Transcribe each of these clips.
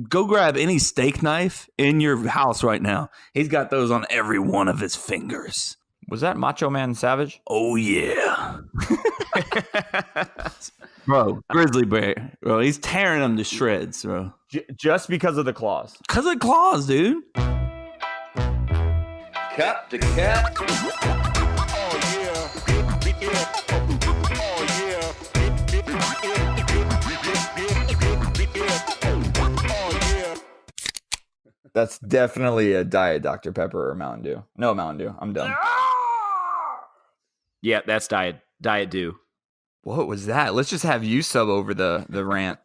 Go grab any steak knife in your house right now. He's got those on every one of his fingers. Was that Macho Man Savage? Oh, yeah. Bro, Grizzly Bear. Bro, he's tearing them to shreds, bro. Just because of the claws. Because of claws, dude. Cup to cup. That's definitely a Diet Dr. Pepper or Mountain Dew. No Mountain Dew. I'm done. Yeah, that's Diet Dew. What was that? Let's just have you sub over the rant.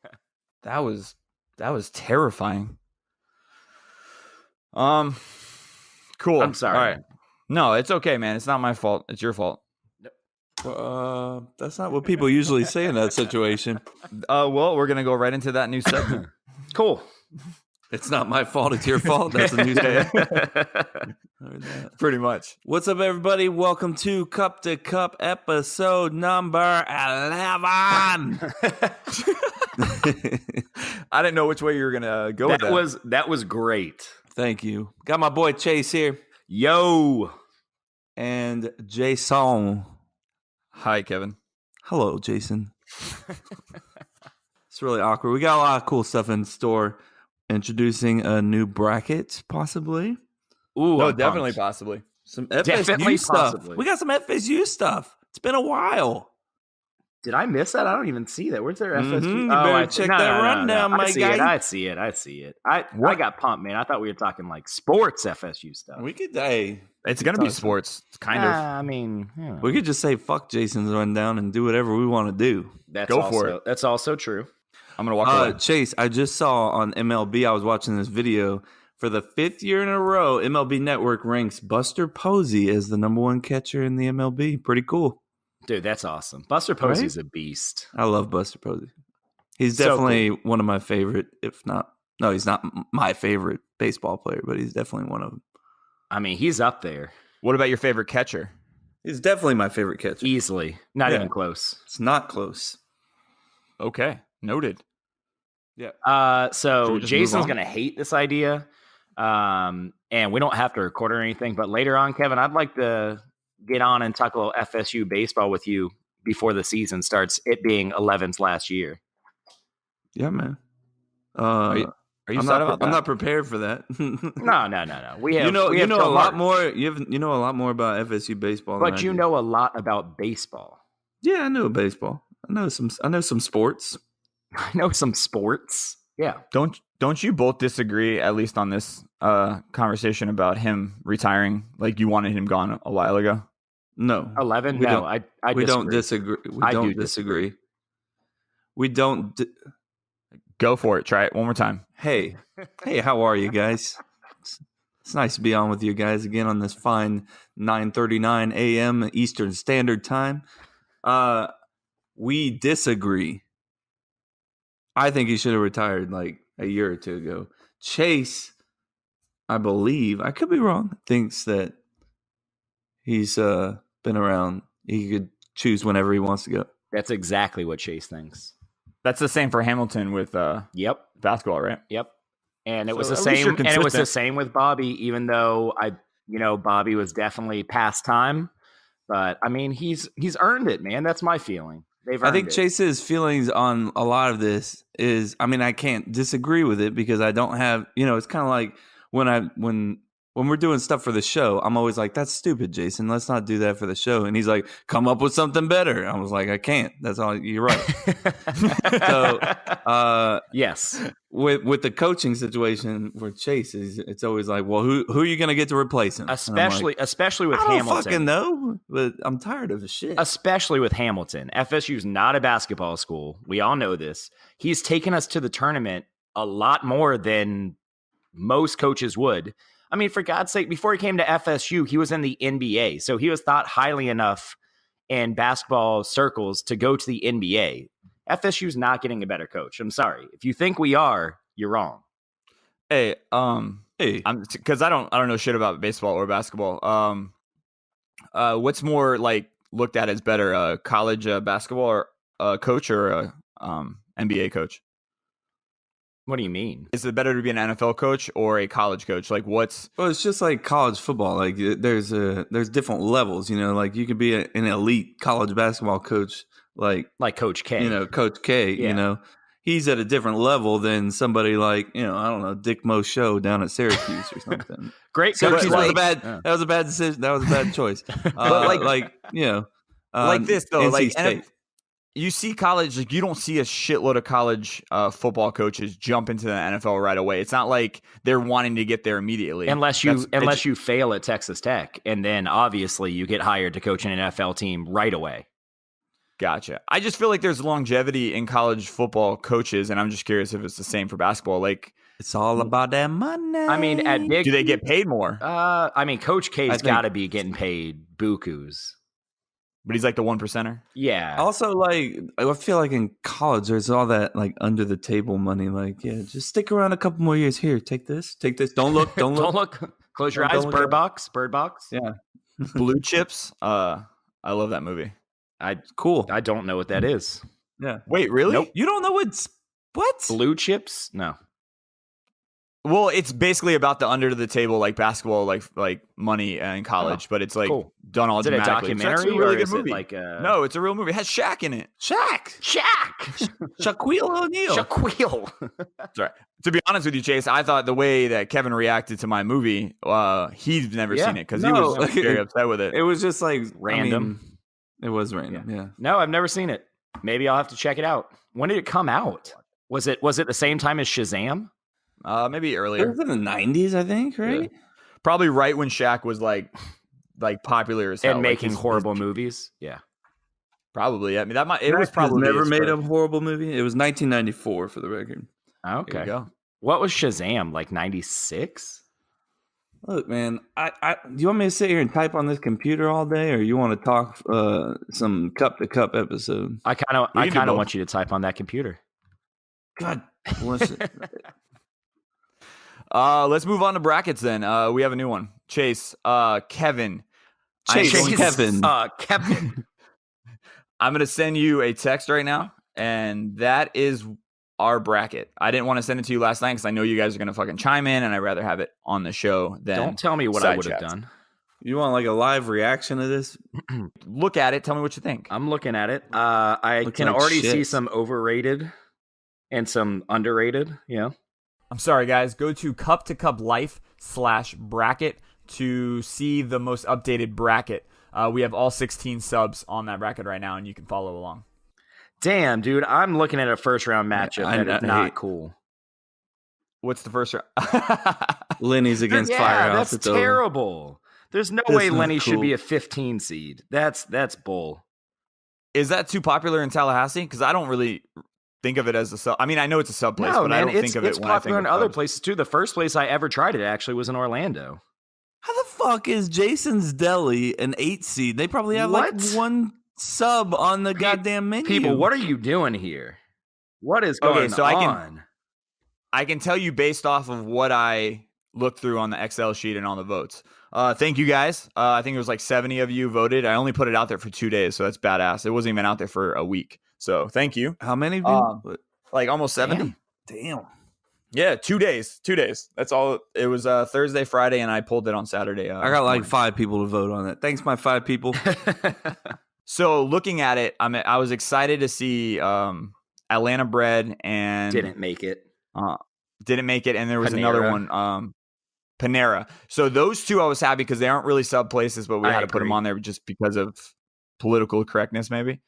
That was terrifying. Cool. I'm sorry. All right. No, it's okay, man. It's not my fault. It's your fault. That's not what people usually say in that situation. Well, we're gonna go right into that new segment. Cool. It's not my fault. It's your fault. That's a new segment. Pretty much. What's up, everybody? Welcome to Cup to Cup episode number 11. I didn't know which way you were gonna go with that. That was great. Thank you. Got my boy Chase here. Yo. And Jason. Hi, Kevin. Hello, Jason. It's really awkward. We got a lot of cool stuff in store. Introducing a new bracket, possibly. Ooh, no, definitely, possibly. Some FSU Definitely stuff. possibly. We got some FSU stuff. It's been a while. Did I miss that? I don't even see that. Where's their FSU? You better check that rundown, my guy. I see it. I got pumped, man. I thought we were talking like sports FSU stuff. We could, hey, it's gonna be sports, kind of. I mean, we could just say fuck Jason's rundown and do whatever we want to do. Go for it. That's also true. I'm gonna walk away. Chase, I just saw on MLB. I was watching this video. For the 5th year in a row, MLB Network ranks Buster Posey as the number 1 catcher in the MLB. Pretty cool. Dude, that's awesome. Buster Posey's a beast. I love Buster Posey. He's definitely one of my favorite, if not, no, he's not my favorite baseball player, but he's definitely one of them. I mean, he's up there. What about your favorite catcher? He's definitely my favorite catcher. Easily. Not even close. It's not close. Okay. Noted. Yeah. So Jason's going to hate this idea. And we don't have to record or anything, but later on, Kevin, I'd like to get on and talk a little FSU baseball with you before the season starts, it being 11's last year. Yeah, man. Are you I'm not prepared for that. No. We have, you know a lot more. You know a lot more about FSU baseball, but you know a lot about baseball. Yeah, I know baseball. I know some sports. I know some sports. Yeah. Don't you both disagree, at least on this conversation about him retiring? Like you wanted him gone a while ago. No. 11. We don't disagree. We don't disagree. We don't. Go for it. Try it one more time. Hey, how are you guys? It's nice to be on with you guys again on this fine 9:39 a.m. Eastern Standard Time. We disagree. I think he should have retired like a year or two ago. Chase, I believe, I could be wrong, thinks that he's been around. He could choose whenever he wants to go. That's exactly what Chase thinks. That's the same for Hamilton with basketball, right? Yep. And it was the same. And it was the same with Bobby, even though Bobby was definitely past time. But I mean, he's earned it, man. That's my feeling. I think Chase's feelings on a lot of this is, I mean, I can't disagree with it because I don't have, it's kind of like when we're doing stuff for the show, I'm always like, that's stupid, Jason. Let's not do that for the show. And he's like, come up with something better. I was like, I can't. That's all. You're right. So, yes. With the coaching situation for Chase, it's always like, well, who are you going to get to replace him? Especially with I Hamilton. don't fucking know, but I'm tired of the shit. Especially with Hamilton. FSU's not a basketball school. We all know this. He's taken us to the tournament a lot more than most coaches would. I mean, for God's sake, before he came to FSU, he was in the NBA. So he was thought highly enough in basketball circles to go to the NBA. FSU's not getting a better coach. I'm sorry. If you think we are, you're wrong. Hey, because I don't know shit about baseball or basketball. What's more like looked at as better, a college basketball or coach or a NBA coach? What do you mean? Is it better to be an NFL coach or a college coach? Like, what's? Well, it's just like college football. Like there's different levels. Like you could be an elite college basketball coach, like Coach K. Coach K. Yeah. He's at a different level than somebody like I don't know, Dick Mo Show down at Syracuse or something. Great. Syracuse Coach, that was a bad decision. That was a bad choice. But like this though, NC like State. You see college, like you don't see a shitload of college football coaches jump into the NFL right away. It's not like they're wanting to get there immediately, unless you fail at Texas Tech, and then obviously you get hired to coach an NFL team right away. Gotcha. I just feel like there's longevity in college football coaches, and I'm just curious if it's the same for basketball. Like it's all about that money. I mean, do they get paid more? I mean, Coach K's got to be getting paid bukus. But he's like the 1%er. Yeah. Also, like I feel like in college, there's all that like under the table money. Like, yeah, just stick around a couple more years. Here, take this. Don't look. Don't look. Don't look. Close your eyes. Bird Box. Yeah. Blue Chips. I love that movie. Cool. I don't know what that is. Yeah. Wait, really? Nope. You don't know what? Blue Chips? No. Well, it's basically about the under the table like basketball like money in college, but it's like done all is it a dramatically. documentary It's a really or good is movie. it like No, it's a real movie. It has Shaq in it. Shaquille O'Neal. Shaquille. That's right. To be honest with you, Chase, I thought the way that Kevin reacted to my movie, he's never seen it because he was very upset with it. It was just like random. It was random. Yeah. No, I've never seen it. Maybe I'll have to check it out. When did it come out? Was it the same time as Shazam? Maybe It earlier. was in the 90s, I think, right? Yeah. Probably right when Shaq was like popular as hell. And making horrible movies. Yeah. Probably. I mean, it was probably never made a horrible movie. It was 1994 for the record. Okay. There you go. What was Shazam? Like 96? Look, man, do you want me to sit here and type on this computer all day, or you want to talk some cup to cup episode? I kind of want you to type on that computer. God bless it. Let's move on to brackets then. We have a new one. Chase, Kevin. Kevin. Kevin. I'm going to send you a text right now, and that is our bracket. I didn't want to send it to you last night because I know you guys are going to fucking chime in, and I'd rather have it on the show than Don't tell me what I would have done. You want like a live reaction to this? Look at it. Tell me what you think. I'm looking at it. I Looks can like already shit. see some overrated and some underrated. Yeah. I'm sorry, guys. Go to cup2cuplife/bracket to see the most updated bracket. We have all 16 subs on that bracket right now, and you can follow along. Damn, dude. I'm looking at a first round matchup that is not cool. What's the first round? Lenny's against Firehouse. That's It's over. terrible. There's no That's way not Lenny should cool. be a 15 seed. That's bull. Is that too popular in Tallahassee? Because I don't really think of it as a sub. I mean, I know it's a sub place, but I don't think of it it's when I think popular of in other subs. places too. The first place I ever tried it actually was in Orlando. How the fuck is Jason's Deli an 8 seed? They probably have like What? one sub on the goddamn menu. People, what are you doing here? What is going so on? I can tell you based off of what I looked through on the Excel sheet and on the votes. Thank you guys. I think it was like 70 of you voted. I only put it out there for 2 days, so that's badass. It wasn't even out there for a week. So thank you. How many of you? Like almost 70. Damn. Yeah, 2 days. 2 days. That's all. It was Thursday, Friday, and I pulled it on Saturday. I got like 5 people to vote on it. Thanks, my 5 people. So looking at it, I was excited to see Atlanta Bread and Didn't make it. Didn't make it, and there was Panera. another one, Panera. So those two I was happy because they aren't really sub places, but we had to put them on there just because of political correctness, maybe.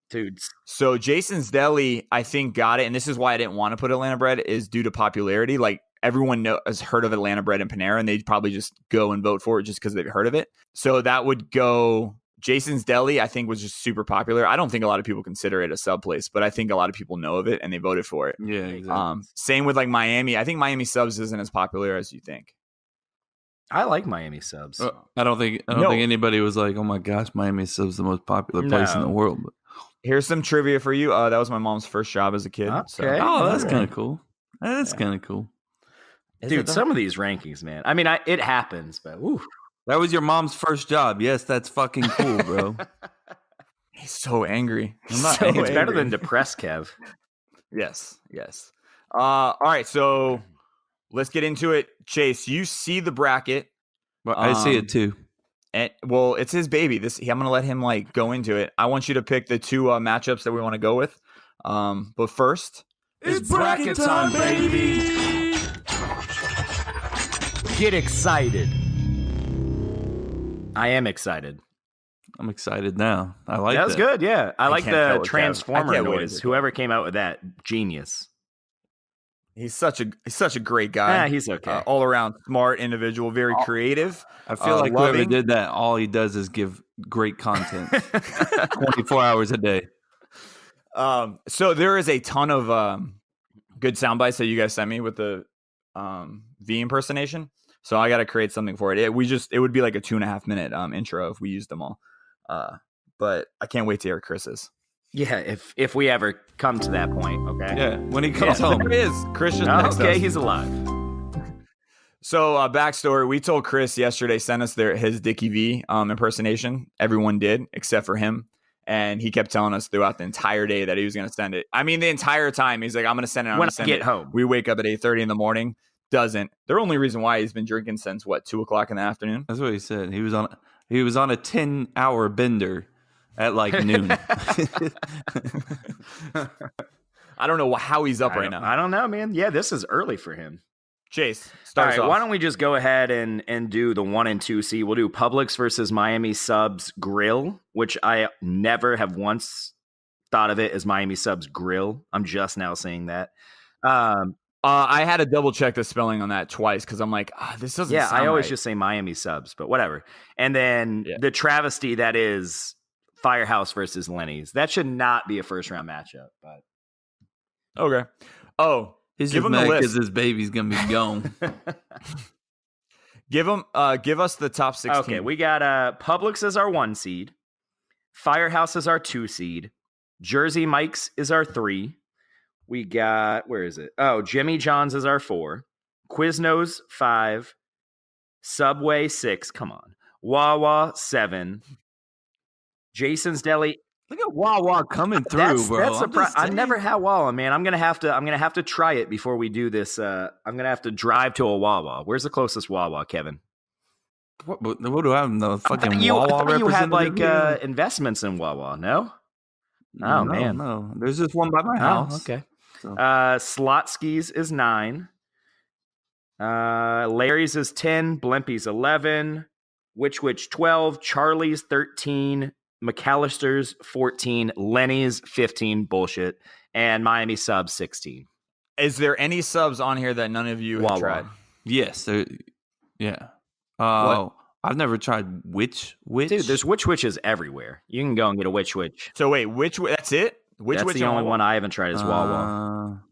Dudes. So Jason's Deli, I think, got it, and this is why I didn't want to put Atlanta Bread, is due to popularity. Like everyone has heard of Atlanta Bread and Panera, and they'd probably just go and vote for it just because they've heard of it. So that would go. Jason's Deli, I think, was just super popular. I don't think a lot of people consider it a sub place, but I think a lot of people know of it and they voted for it. Yeah, exactly. Same with like Miami. I think Miami subs isn't as popular as you think. I like Miami subs. I don't think anybody was like, "Oh my gosh, Miami sub's the most popular place in the world." But, here's some trivia for you. That was my mom's first job as a kid. Okay. So. oh, that's kind of cool. That's kind of cool. Dude, some of these rankings, man. I mean, it happens, but woo. That was your mom's first job. Yes, that's fucking cool, bro. He's so angry. I'm not So angry. it's better than depressed, Kev. Yes. All right, so let's get into it. Chase, you see the bracket. Well, I see it too. And well, it's his baby. I'm gonna let him like go into it. I want you to pick the two matchups that we want to go with. But first, it's bracket time, baby. Get excited. I am excited. I'm excited now. I like that. That was good. Yeah, I like can't tell the what transformer can't wait noise. to- Whoever came out with that, genius. he's such a great guy. He's okay. All around smart individual, very creative. I feel like whoever loving. did that, all he does is give great content 24 hours a day. So there is a ton of good sound bites that you guys sent me with the V impersonation. So I got to create something for it. It would be like a 2.5 minute intro if we used them all. But I can't wait to hear Chris's. Yeah, if we ever come to that point, okay. Yeah, when he comes home. There it is. Chris just Oh, texted okay, us. he's alive. So backstory, we told Chris yesterday, sent us his Dickie V impersonation. Everyone did except for him. And he kept telling us throughout the entire day that he was going to send it. I mean, the entire time he's like, I'm going to send it. When I get home. We wake up at 8:30 in the morning. Doesn't. The only reason why he's been drinking since 2:00 in the afternoon. That's what he said. He was on a 10-hour bender at like noon. I don't know how he's up right now. I don't know, man. Yeah, this is early for him. Chase, All start right, us off. why don't we just go ahead and do the 1 and 2 seed? We'll do Publix versus Miami Subs Grill, which I never have once thought of it as Miami Subs Grill. I'm just now saying that. I had to double check the spelling on that twice because I'm like, this doesn't sound I always right. just say Miami Subs, but whatever. And then the travesty that is Firehouse versus Lenny's. That should not be a first round matchup. But Okay. Oh, He's give just him the mad list. because his baby's gonna be gone. Give us the top 16. Okay, we got Publix as our 1 seed, Firehouse is our 2 seed, Jersey Mike's is our 3. We got, where is it? Oh, Jimmy John's is our 4. Quiznos 5. Subway 6. Come on. Wawa 7. Jason's Deli. Look at Wawa coming through, bro. I never had Wawa, man. I'm gonna have to try it before we do this. I'm gonna have to drive to a Wawa. Where's the closest Wawa, Kevin? What do I have? The fucking You Wawa had like representative here? investments in Wawa, no? No, man. no. There's just one by my house. Oh, okay. So. Slotskis is 9. Larry's is 10. Blimpy's 11. Witch 12. Charlie's 13. McAllister's 14. Lenny's 15. Bullshit. And Miami Subs 16. Is there any subs on here that none of you have Wawa. tried? Yes. Yeah. What? I've never tried Witch. Dude, there's witches everywhere. You can go and get a witch. So wait, that's it? That's the only one I haven't tried is Wawa.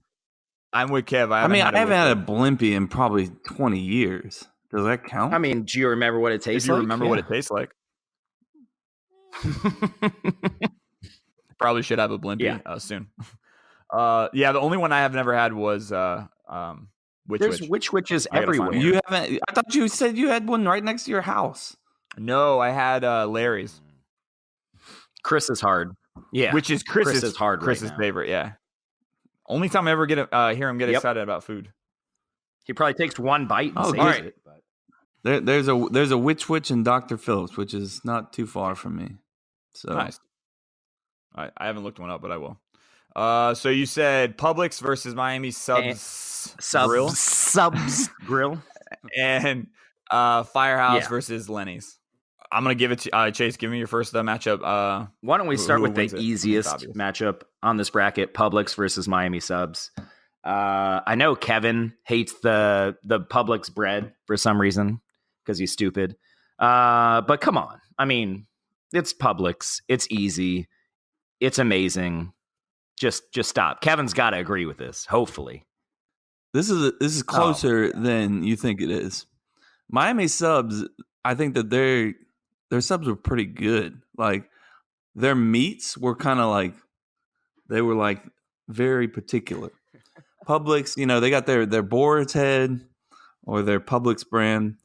I'm with Kev. I haven't had a Blimpy in probably 20 years. Does that count? I mean, do you remember what it tastes If you like? remember what it tastes like. Probably should have a Blimpy soon. The only one I have never had was There's witches I gotta find everywhere. one. You haven't? I thought you said you had one right next to your house. No, I had Larry's, Chris is hard. Yeah. which is Chris Chris's is hard right Chris's now. favorite. Yeah, only time I ever hear him get excited about food. He probably takes one bite and saves alright. it. But There's a Witch and Dr. Phillips, which is not too far from me. So Nice. I haven't looked one up, but I will. So you said Publix versus Miami Subs Grill Subs Grill. and Firehouse Yeah. versus Lenny's. I'm gonna give it to Chase. Give me your first matchup. Why don't we start who with the wins it? easiest It's obvious. matchup on this bracket? Publix versus Miami Subs. I know Kevin hates the Publix bread for some reason because he's stupid. But come on. I mean, it's Publix. It's easy. It's amazing. Just stop. Kevin's got to agree with this. Hopefully. this is closer than you think it is. Miami Subs, I think that their subs were pretty good. Like their meats were kind of like they were like very particular. Publix, they got their Boar's Head or their Publix brand.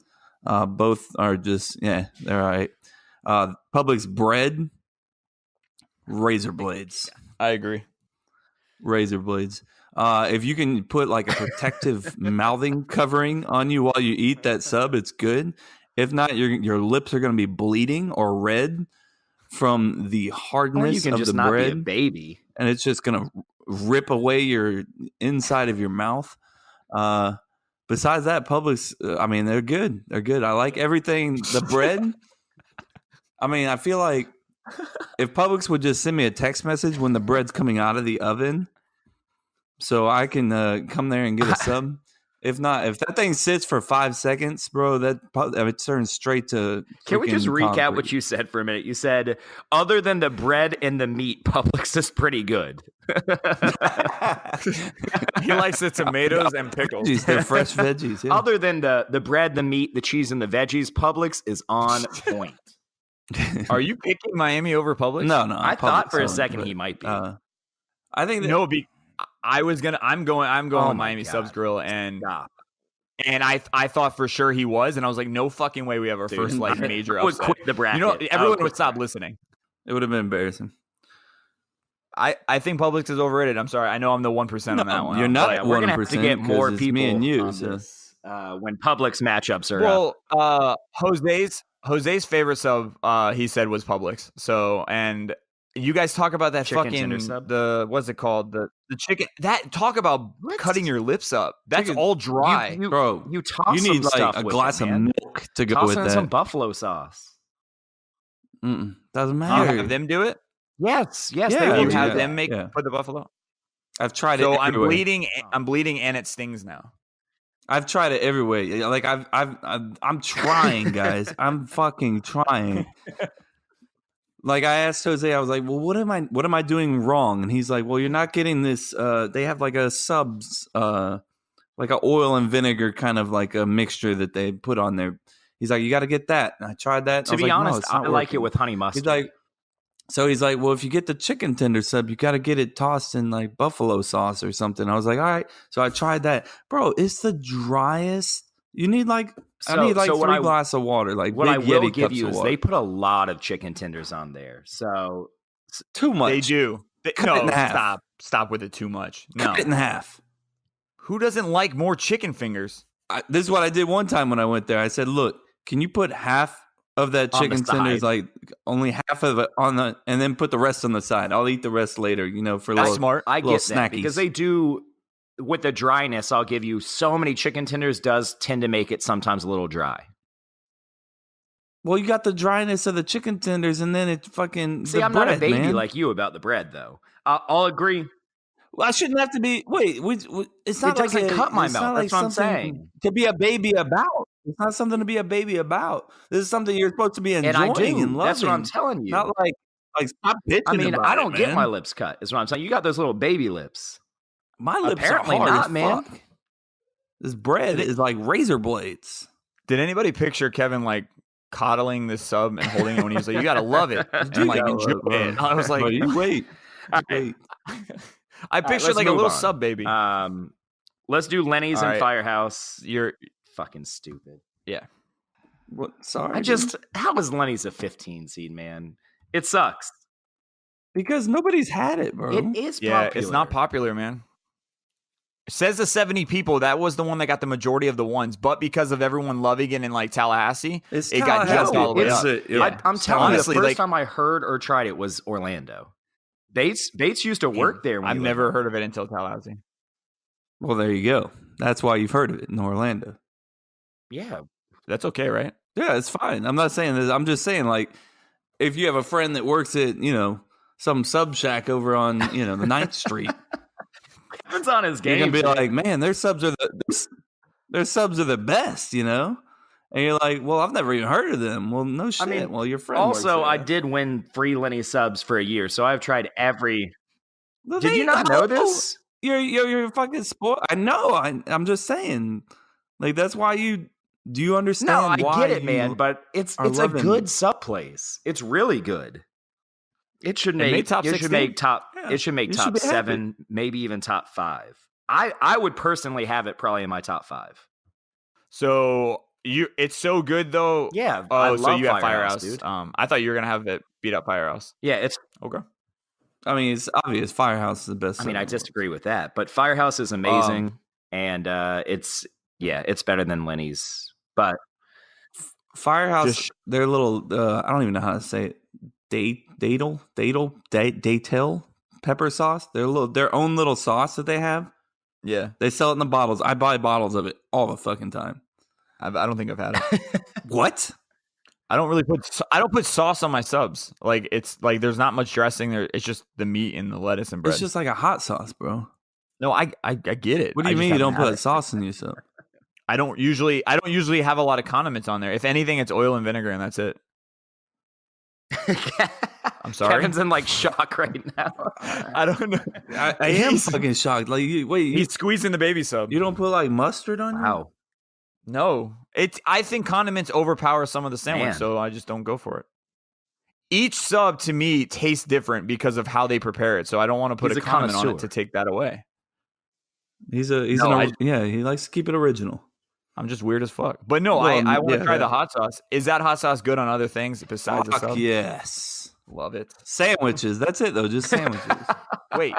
Both are just they're all right. Publix bread, razor blades. I agree. Razor blades. If you can put like a protective mouthing covering on you while you eat that sub, it's good. If not, your lips are going to be bleeding or red from the Or hardness you can of just the not bread, be a baby. and it's just going to rip away your inside of your mouth. Besides that, Publix, I mean, they're good. They're good. I like everything. The bread, I mean, I feel like if Publix would just send me a text message when the bread's coming out of the oven so I can come there and get a sub. If not, if that thing sits for 5 seconds, bro, it turns straight to. Can we just recap concrete. what you said for a minute? You said, other than the bread and the meat, Publix is pretty good. He likes the tomatoes and pickles. Veggies, they're fresh veggies. Yeah. Other than the bread, the meat, the cheese, and the veggies, Publix is on point. Are you picking Miami over Publix? No. I thought Publix for a on, second but, he might be. I think that, No, I'm going Oh with my Miami God. Subs Grill, and Stop. I thought for sure he was, and I was like, no fucking way we have our Dude, first like major I would upset. quit the bracket. You know, I would everyone quit would the stop bracket. listening. it would have been embarrassing. I think Publix is overrated. I'm sorry. I know I'm the 1% on that one. You're not Yeah, we're gonna have to 1% get more 'cause it's people me and you. on So. this, when Publix matchups are up. Well, Jose's favorite sub, he said was Publix. So, and you guys talk about that Chicken fucking tender sub? what's it called? The chicken. That talk about What? cutting your lips up. That's Chicken- all dry. Bro, You toss you need some like stuff a with glass it, of man. milk to go Toss with in that. some buffalo sauce. Doesn't You matter. have them do it. Yes, Yeah, they will You do have that. them make Yeah. put the buffalo. I've tried So it. I'm everywhere. bleeding. I'm bleeding, and it stings now. I've tried it every way. Like I'm trying, guys. I'm fucking trying. Like I asked Jose, I was like, "Well, what am I doing wrong?" And he's like, "Well, you're not getting this. They have like a subs, like a oil and vinegar kind of like a mixture that they put on there." He's like, "You got to get that." And I tried that. And I To was be like, no, honest, it's I not like it working. with honey mustard. He's like, well, if you get the chicken tender sub, you got to get it tossed in like buffalo sauce or something. I was like, all right. So I tried that, bro. It's the driest. You need like I need like so what 3 I- glasses of water, like what big I will Yeti give cups you of is water. they put a lot of chicken tenders on there. So Too much. They do. Cut it in half. Stop with it too much. No. Cut it in half. Who doesn't like more chicken fingers? This is what I did one time when I went there. I said, look, can you put half of that On the chicken tenders, side. like only half of it on the, and then put the rest on the side. I'll eat the rest later, for a That's little. smart. I little get that because snackies. they do with the dryness. I'll give you so many chicken tenders does tend to make it sometimes a little dry. Well, you got the dryness of the chicken tenders, and then it fucking. See, the I'm not a bread, baby man. like you about the bread, though. I'll agree. Well, I shouldn't have to be. Wait, it's not It doesn't like cut my it's mouth. not That's like what I'm something saying. to be a baby about. It's not something to be a baby about. This is something you're supposed to be enjoying And I do. and loving. That's what I'm telling you. Not like stop bitching. I mean, about I don't it, get man. my lips cut. Is what I'm saying. You got those little baby lips. My lips Apparently are hard not, as man. fuck. This bread is like razor blades. Did anybody picture Kevin like coddling this sub and holding it when he was like, "You gotta love it," and like gotta enjoy love it, it? I was like, Bro, you wait. All right. Wait. I right, pictured let's like a move little on. sub baby. Let's do Lenny's All and right. Firehouse. You're Fucking stupid. What? Sorry. I just how is Lenny's a 15 seed, man? It sucks. because nobody's had it, bro. It is yeah, popular. it's not popular, man. It says the 70 people. That was the one that got the majority of the ones, but because of everyone loving it in like Tallahassee, It's it got just Tallahassee. all the way It's up. a- Yeah. I'm telling Honestly, you, the like- first time I heard or tried it was Orlando. Bates used to work there. When I've he never lived heard of it until Tallahassee. Well, there you go. That's why you've heard of it in Orlando. there. Yeah, That's okay, right? Yeah, it's fine. I'm not saying this. I'm just saying, like, if you have a friend that works at, some sub shack over on, the 9th Street, it's on his you're game. gonna be like, man, their subs are the best, And you're like, well, I've never even heard of them. Well, no shit. mean, Well, your friend. also, works I there. did win free Lenny subs for a year, so I've tried every. Well, Did there you not go. know this? You're fucking spoiled. I know. I'm just saying. Like, that's why you. Do you understand? No, I why get it, you man, but it's are a loving- good sub place. It's really good. It should made make top It should 16? make top. Yeah, It should make you should top be happy. 7, maybe even top 5. I would personally have it probably in my top 5. So it's so good though. Yeah. I Oh, love so you have Firehouse, Firehouse. dude. I thought you were gonna have it beat up Firehouse. Yeah, it's Okay. I mean, it's obvious. Firehouse is the best. I mean, I sub. disagree with that, but Firehouse is amazing, and it's better than Lenny's. But Firehouse, their little I don't even know how to say it. Datel pepper sauce. Their own little sauce that they have. Yeah, they sell it in the bottles. I buy bottles of it all the fucking time. I don't think I've had it. What? I don't put sauce on my subs. Like it's like there's not much dressing there. It's just the meat and the lettuce and bread. It's just like a hot sauce, bro. No, I get it. What do you mean you don't put sauce in your sub? I don't usually have a lot of condiments on there. If anything, it's oil and vinegar, and that's it. I'm sorry. Kevin's in like shock right now. I don't know. I am fucking shocked. Like, he's squeezing the baby sub. You don't put like mustard on? Wow. No, I think condiments overpower some of the sandwich, so I just don't go for it. Each sub to me tastes different because of how they prepare it, so I don't want to put a condiment on it to take that away. He likes to keep it original. I'm just weird as fuck. But no, I want to try the hot sauce. Is that hot sauce good on other things besides the sub? Yes. Love it. Sandwiches. That's it, though. Just sandwiches. Wait.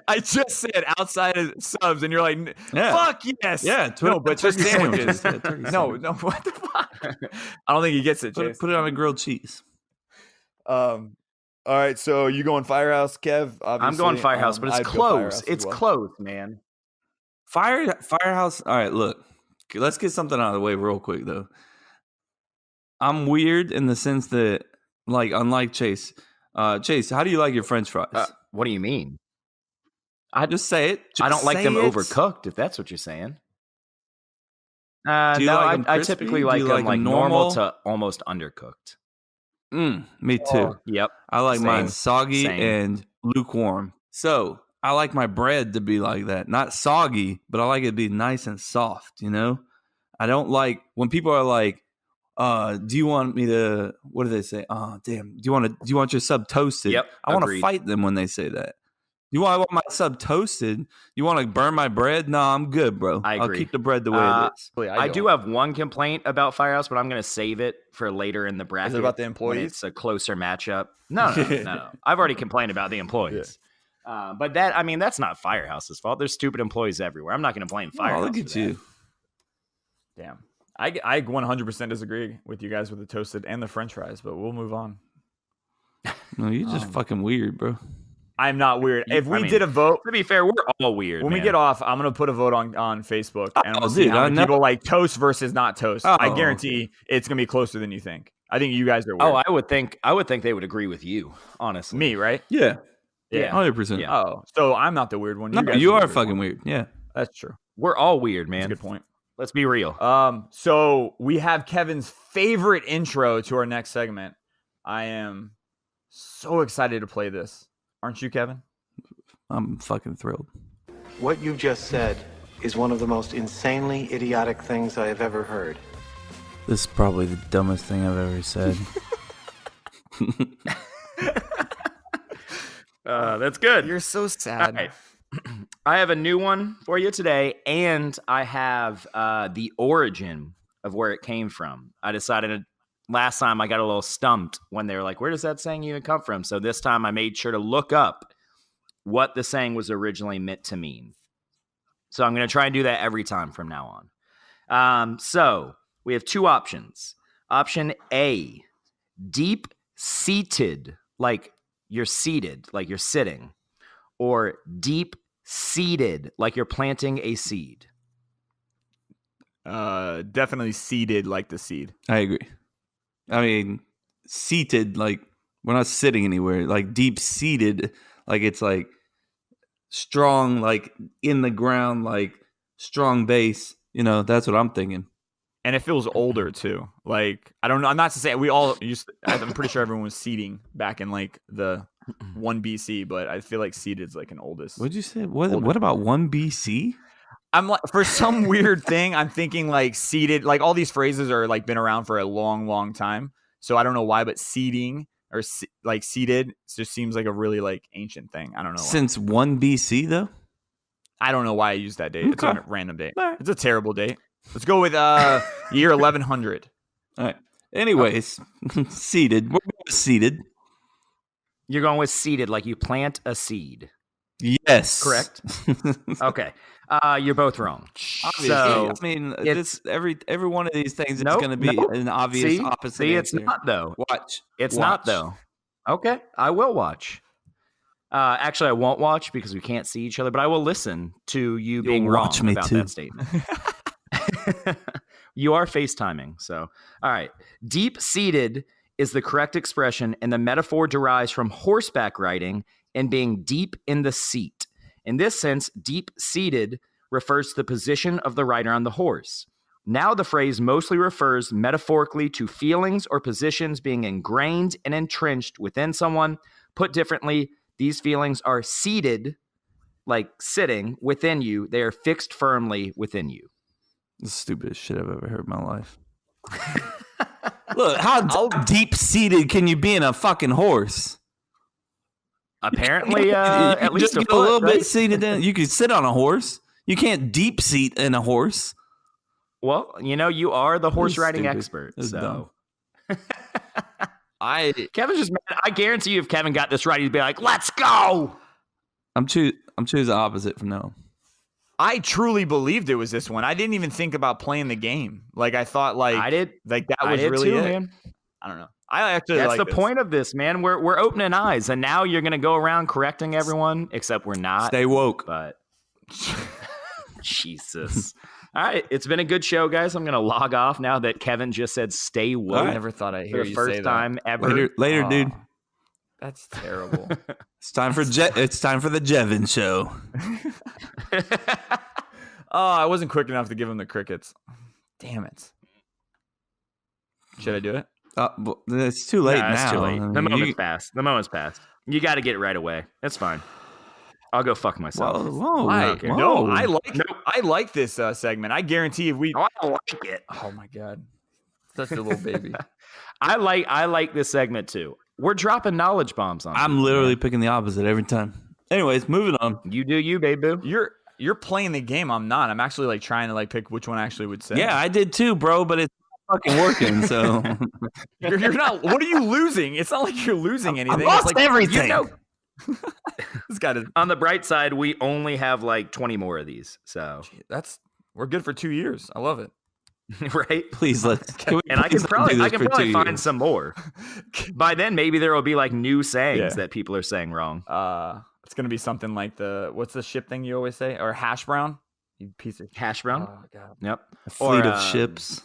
I just said outside of subs, and you're like, fuck yes. Yeah. No, but just sandwiches. No, what the fuck? I don't think he gets it, Chase. Put it on a grilled cheese. All right, so you going Firehouse, Kev? Obviously. I'm going Firehouse, but it's close. It's close, man. Firehouse. All right, look. Let's get something out of the way real quick, though. I'm weird in the sense that, like, unlike Chase. Chase, how do you like your French fries? What do you mean? I just say it. I don't like them overcooked, if that's what you're saying. Do you like them I typically like them like normal to almost undercooked. Me too. Yep. I like mine soggy and lukewarm. So I like my bread to be like that. Not soggy, but I like it to be nice and soft, you know? I don't like when people are like, do you want me to, what do they say? Oh, damn. Do you want your sub toasted? Yep. I want to fight them when they say that. I want my sub toasted? You want to burn my bread? No, I'm good, bro. I'll keep the bread the way it is. I do have one complaint about Firehouse, but I'm going to save it for later in the bracket. Is it about the employees? It's a closer matchup. No. I've already complained about the employees. Yeah. But that's not Firehouse's fault. There's stupid employees everywhere. I'm not going to blame Firehouse. Look at you. Damn. I 100% disagree with you guys with the toasted and the French fries, but we'll move on. No, you're just fucking weird, bro. I'm not weird. If we did a vote, to be fair, we're all weird. When we get off, I'm gonna put a vote on Facebook, and we'll see how many people like toast versus not toast. I guarantee it's gonna be closer than you think. I think you guys are weird. I would think they would agree with you, honestly. Me, right? Yeah, 100%. Yeah. Oh, so I'm not the weird one. You are fucking weird. Yeah, that's true. We're all weird, man. That's a good point. Let's be real. So we have Kevin's favorite intro to our next segment. I am so excited to play this. Aren't you, Kevin? I'm fucking thrilled. What you just said is one of the most insanely idiotic things I have ever heard. This is probably the dumbest thing I've ever said. That's good. You're so sad. All right. I have a new one for you today, and I have the origin of where it came from. I decided last time I got a little stumped when they were like, where does that saying even come from? So this time I made sure to look up what the saying was originally meant to mean. So I'm going to try and do that every time from now on. So we have two options. Option A, deep-seated, like you're seated, like you're sitting. Or deep-seated, like you're planting a seed. Definitely seated like the seed. I agree. I mean, seated, like we're not sitting anywhere. Like deep-seated, like it's like strong, like in the ground, like strong base. You know, that's what I'm thinking. And it feels older too. Like, I don't know. I'm not to say I'm pretty sure everyone was seating back in like the 1 BC, but I feel like seated is like an oldest. What'd you say? What about 1 BC? I'm like, for some weird thing, I'm thinking like seated, like all these phrases are like been around for a long, long time. So I don't know why, but seating or like seated just seems like a really like ancient thing. I don't know. Since 1 BC though? I don't know why I used that date. Okay. It's a random date. Right. It's a terrible date. Let's go with year 1100. All right. Anyways, seated. We're seated. You're going with seeded, like you plant a seed. Yes. Correct? Okay. You're both wrong. Obviously. So, I mean, it's- every one of these things Nope, is going to be nope. an obvious opposite See, it's answer. not, though. Watch. It's not, though. Okay, I will watch. Actually, I won't watch because we can't see each other, but I will listen to you being wrong watch me about too. that statement. You are FaceTiming, so. All right. Deep-seated is the correct expression, and the metaphor derives from horseback riding and being deep in the seat. In this sense, deep-seated refers to the position of the rider on the horse. Now the phrase mostly refers metaphorically to feelings or positions being ingrained and entrenched within someone. Put differently, these feelings are seated, like sitting, within you. They are fixed firmly within you. The stupidest shit I've ever heard in my life. Look, how deep-seated can you be in a fucking horse? Apparently, You at least just get a little bit seated in. You can sit on a horse. You can't deep seat in a horse. Well, you are the horse riding stupid. expert. That's So I Kevin's just mad. I guarantee you, if Kevin got this right, he'd be like, "Let's go." I'm choosing opposite from now. I truly believed it was this one. I didn't even think about playing the game. Like I thought, like I did. like that I was did really too, it. man. I don't know. I actually That's like the this. point of this, man. We're opening eyes, and now you're gonna go around correcting everyone, except we're not. Stay woke. But Jesus. All right, it's been a good show, guys. I'm gonna log off now that Kevin just said "stay woke" I never thought I'd for hear the you first say time ever. Later, dude. That's terrible. It's time for the Jevin show. Oh, I wasn't quick enough to give him the crickets. Damn it. Should I do it? But it's too late Nah, now. it's too late. I The mean, moment's passed. The moment's passed. You got to get it right away. It's fine. I'll go fuck myself. Whoa, No, I like this segment. I guarantee if we. Oh, I like it. Oh my god, such a little baby. I like this segment too. We're dropping knowledge bombs on. I'm literally picking the opposite every time. Anyways, moving on. You do you, babe boo. You're playing the game. I'm not. I'm actually like trying to like pick which one I actually would say. Yeah, I did too, bro. But it's not fucking working. So you're not. What are you losing? It's not like you're losing anything. I lost it's like, everything. This guy is. On the bright side, we only have like 20 more of these. So We're good for 2 years. I love it. right. please let's. Can we And I can please probably do this for 2 find years? some more. By then, maybe there will be like new sayings that people are saying wrong. It's gonna be something like what's the ship thing you always say, or hash brown? You piece of Hash brown. Oh god. Yep. A fleet Or, of ships.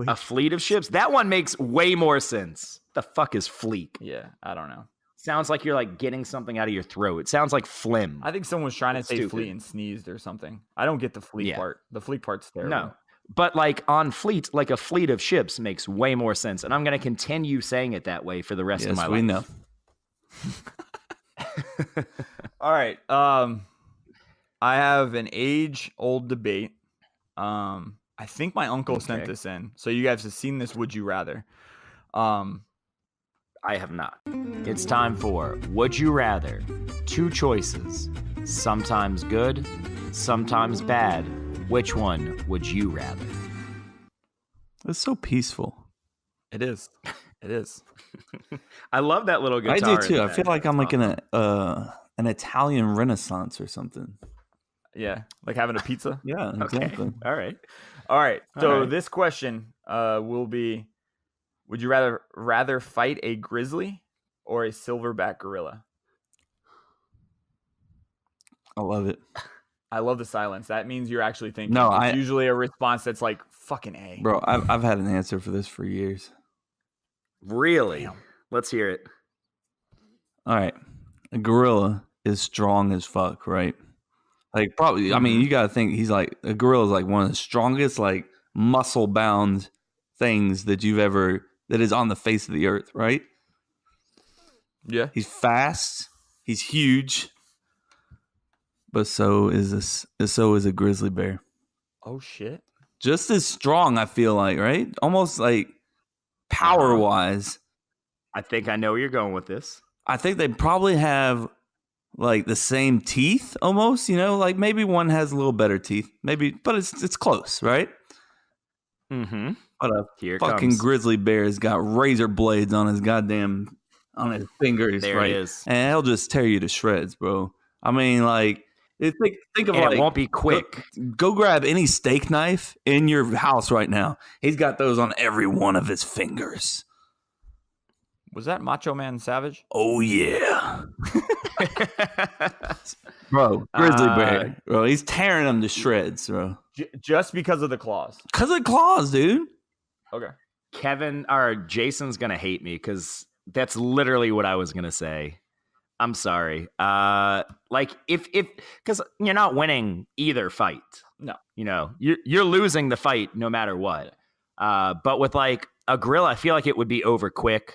A fleet of ships. That one makes way more sense. The fuck is fleet? Yeah, I don't know. Sounds like you're like getting something out of your throat. It sounds like phlegm. I think someone was trying to say stupid. fleet and sneezed or something. I don't get the fleet part. The fleet part's terrible. No. But like on fleet, like a fleet of ships makes way more sense. And I'm going to continue saying it that way for the rest of my life. we know. All right. I have an age-old debate. I think my uncle sent this in. So you guys have seen this Would You Rather. I have not. It's time for Would You Rather. 2 choices. Sometimes good, sometimes bad. Which one would you rather? It's so peaceful. It is. It is. I love that little guitar. I do in too. the I feel back. like I'm like That's in an Italian Renaissance or something. Yeah. Like having a pizza. Yeah, awesome. Okay. exactly. All right. All right. So All right. this question will be, would you rather fight a grizzly or a silverback gorilla? I love it. I love the silence. That means you're actually thinking. No, it's usually a response that's like fucking A. Bro, I've had an answer for this for years. Really? Damn. Let's hear it. All right. A gorilla is strong as fuck, right? Like probably, I mean, you got to think a gorilla is like one of the strongest, like muscle bound things that is on the face of the earth, right? Yeah. He's fast. He's huge. But so is a grizzly bear. Oh shit. Just as strong, I feel like, right? Almost like power wise. I think I know where you're going with this. I think they probably have like the same teeth almost, like maybe one has a little better teeth. Maybe, but it's close, right? Mm-hmm. But a Here it fucking comes. grizzly bear has got razor blades on his goddamn on his fingers. There right? it is. And he'll just tear you to shreds, bro. I mean, like, think of And like it won't be quick. Go grab any steak knife in your house right now. He's got those on every one of his fingers. Was that Macho Man Savage? Oh yeah, bro. Grizzly bear, bro. He's tearing them to shreds, bro. Just because of the claws. Cause of the claws, dude. Okay. Kevin or Jason's gonna hate me because that's literally what I was gonna say. I'm sorry. Like if because you're not winning either fight. No. You know, you're losing the fight no matter what. But with like a gorilla, I feel like it would be over quick.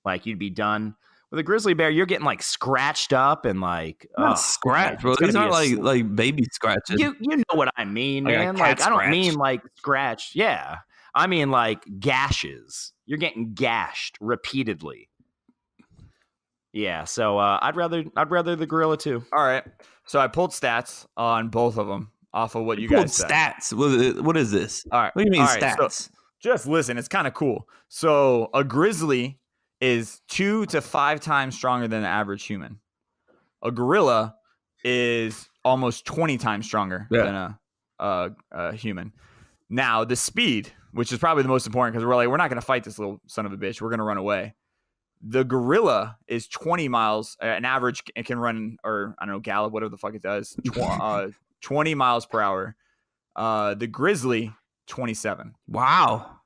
Like you'd be done. With a grizzly bear, you're getting like scratched up and like Not scratch, bro. These aren't like baby scratches. You know what I mean, Like a man. cat Like I don't scratch. mean like scratch. Yeah. I mean like gashes. You're getting gashed repeatedly. Yeah, so I'd rather the gorilla too. All right. So I pulled stats on both of them off of what you Pulled guys said. stats. What is this? All right. What do you mean All right, stats? so just listen. It's kind of cool. So a grizzly is 2 to 5 times stronger than an average human. A gorilla is almost 20 times stronger than a human. Now, the speed, which is probably the most important because we're not going to fight this little son of a bitch. We're going to run away. The gorilla is 20 miles. An average it can run, or I don't know, gallop, whatever the fuck it does, 20 miles per hour. The grizzly, 27. Wow.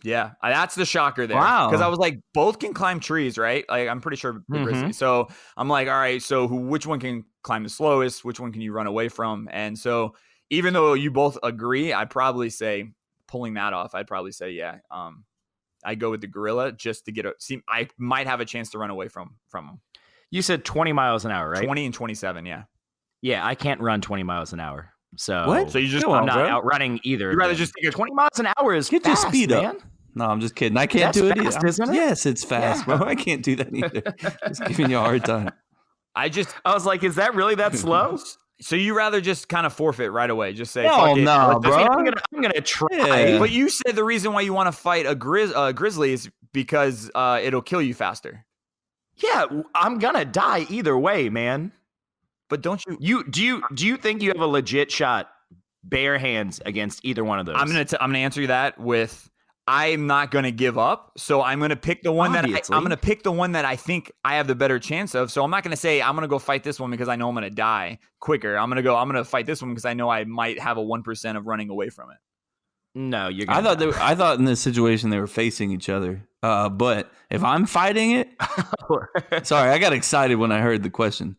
Yeah, that's the shocker there. Wow. Because I was like, both can climb trees, right? Like, I'm pretty sure the grizzly. So I'm like, all right, so which one can climb the slowest? Which one can you run away from? And so even though you both agree, I'd probably say, pulling that off, I'd probably say, yeah, I go with the gorilla just to I might have a chance to run away from them. You said 20 miles an hour, right? 20 and 27, yeah. Yeah, I can't run 20 miles an hour. So What? So you just, Come I'm on, not bro. outrunning either. you'd rather just take a 20 miles an hour is Get your fast, speed man. up. No, I'm just kidding. I can't That's do it fast, either. isn't it? Yes, it's fast, bro. I can't do that either. Just giving you a hard time. I was like, is that really that slow? So you rather just kind of forfeit right away? Just say, Hell fuck it. no, let's just- bro. I'm gonna try. Yeah. But you said the reason why you want to fight a grizzly is because it'll kill you faster. Yeah, I'm gonna die either way, man. But don't you? Do you think you have a legit shot bare hands against either one of those? I'm gonna answer you that with I'm not gonna give up. So I'm gonna pick the one Obviously. I'm gonna pick the one that I think I have the better chance of. So I'm not gonna say I'm gonna go fight this one because I know I'm gonna die quicker. I'm gonna fight this one because I know I might have a 1% of running away from it. No, you're. I Gonna I thought in this situation they were facing each other. But if I'm fighting it, sorry, I got excited when I heard the question.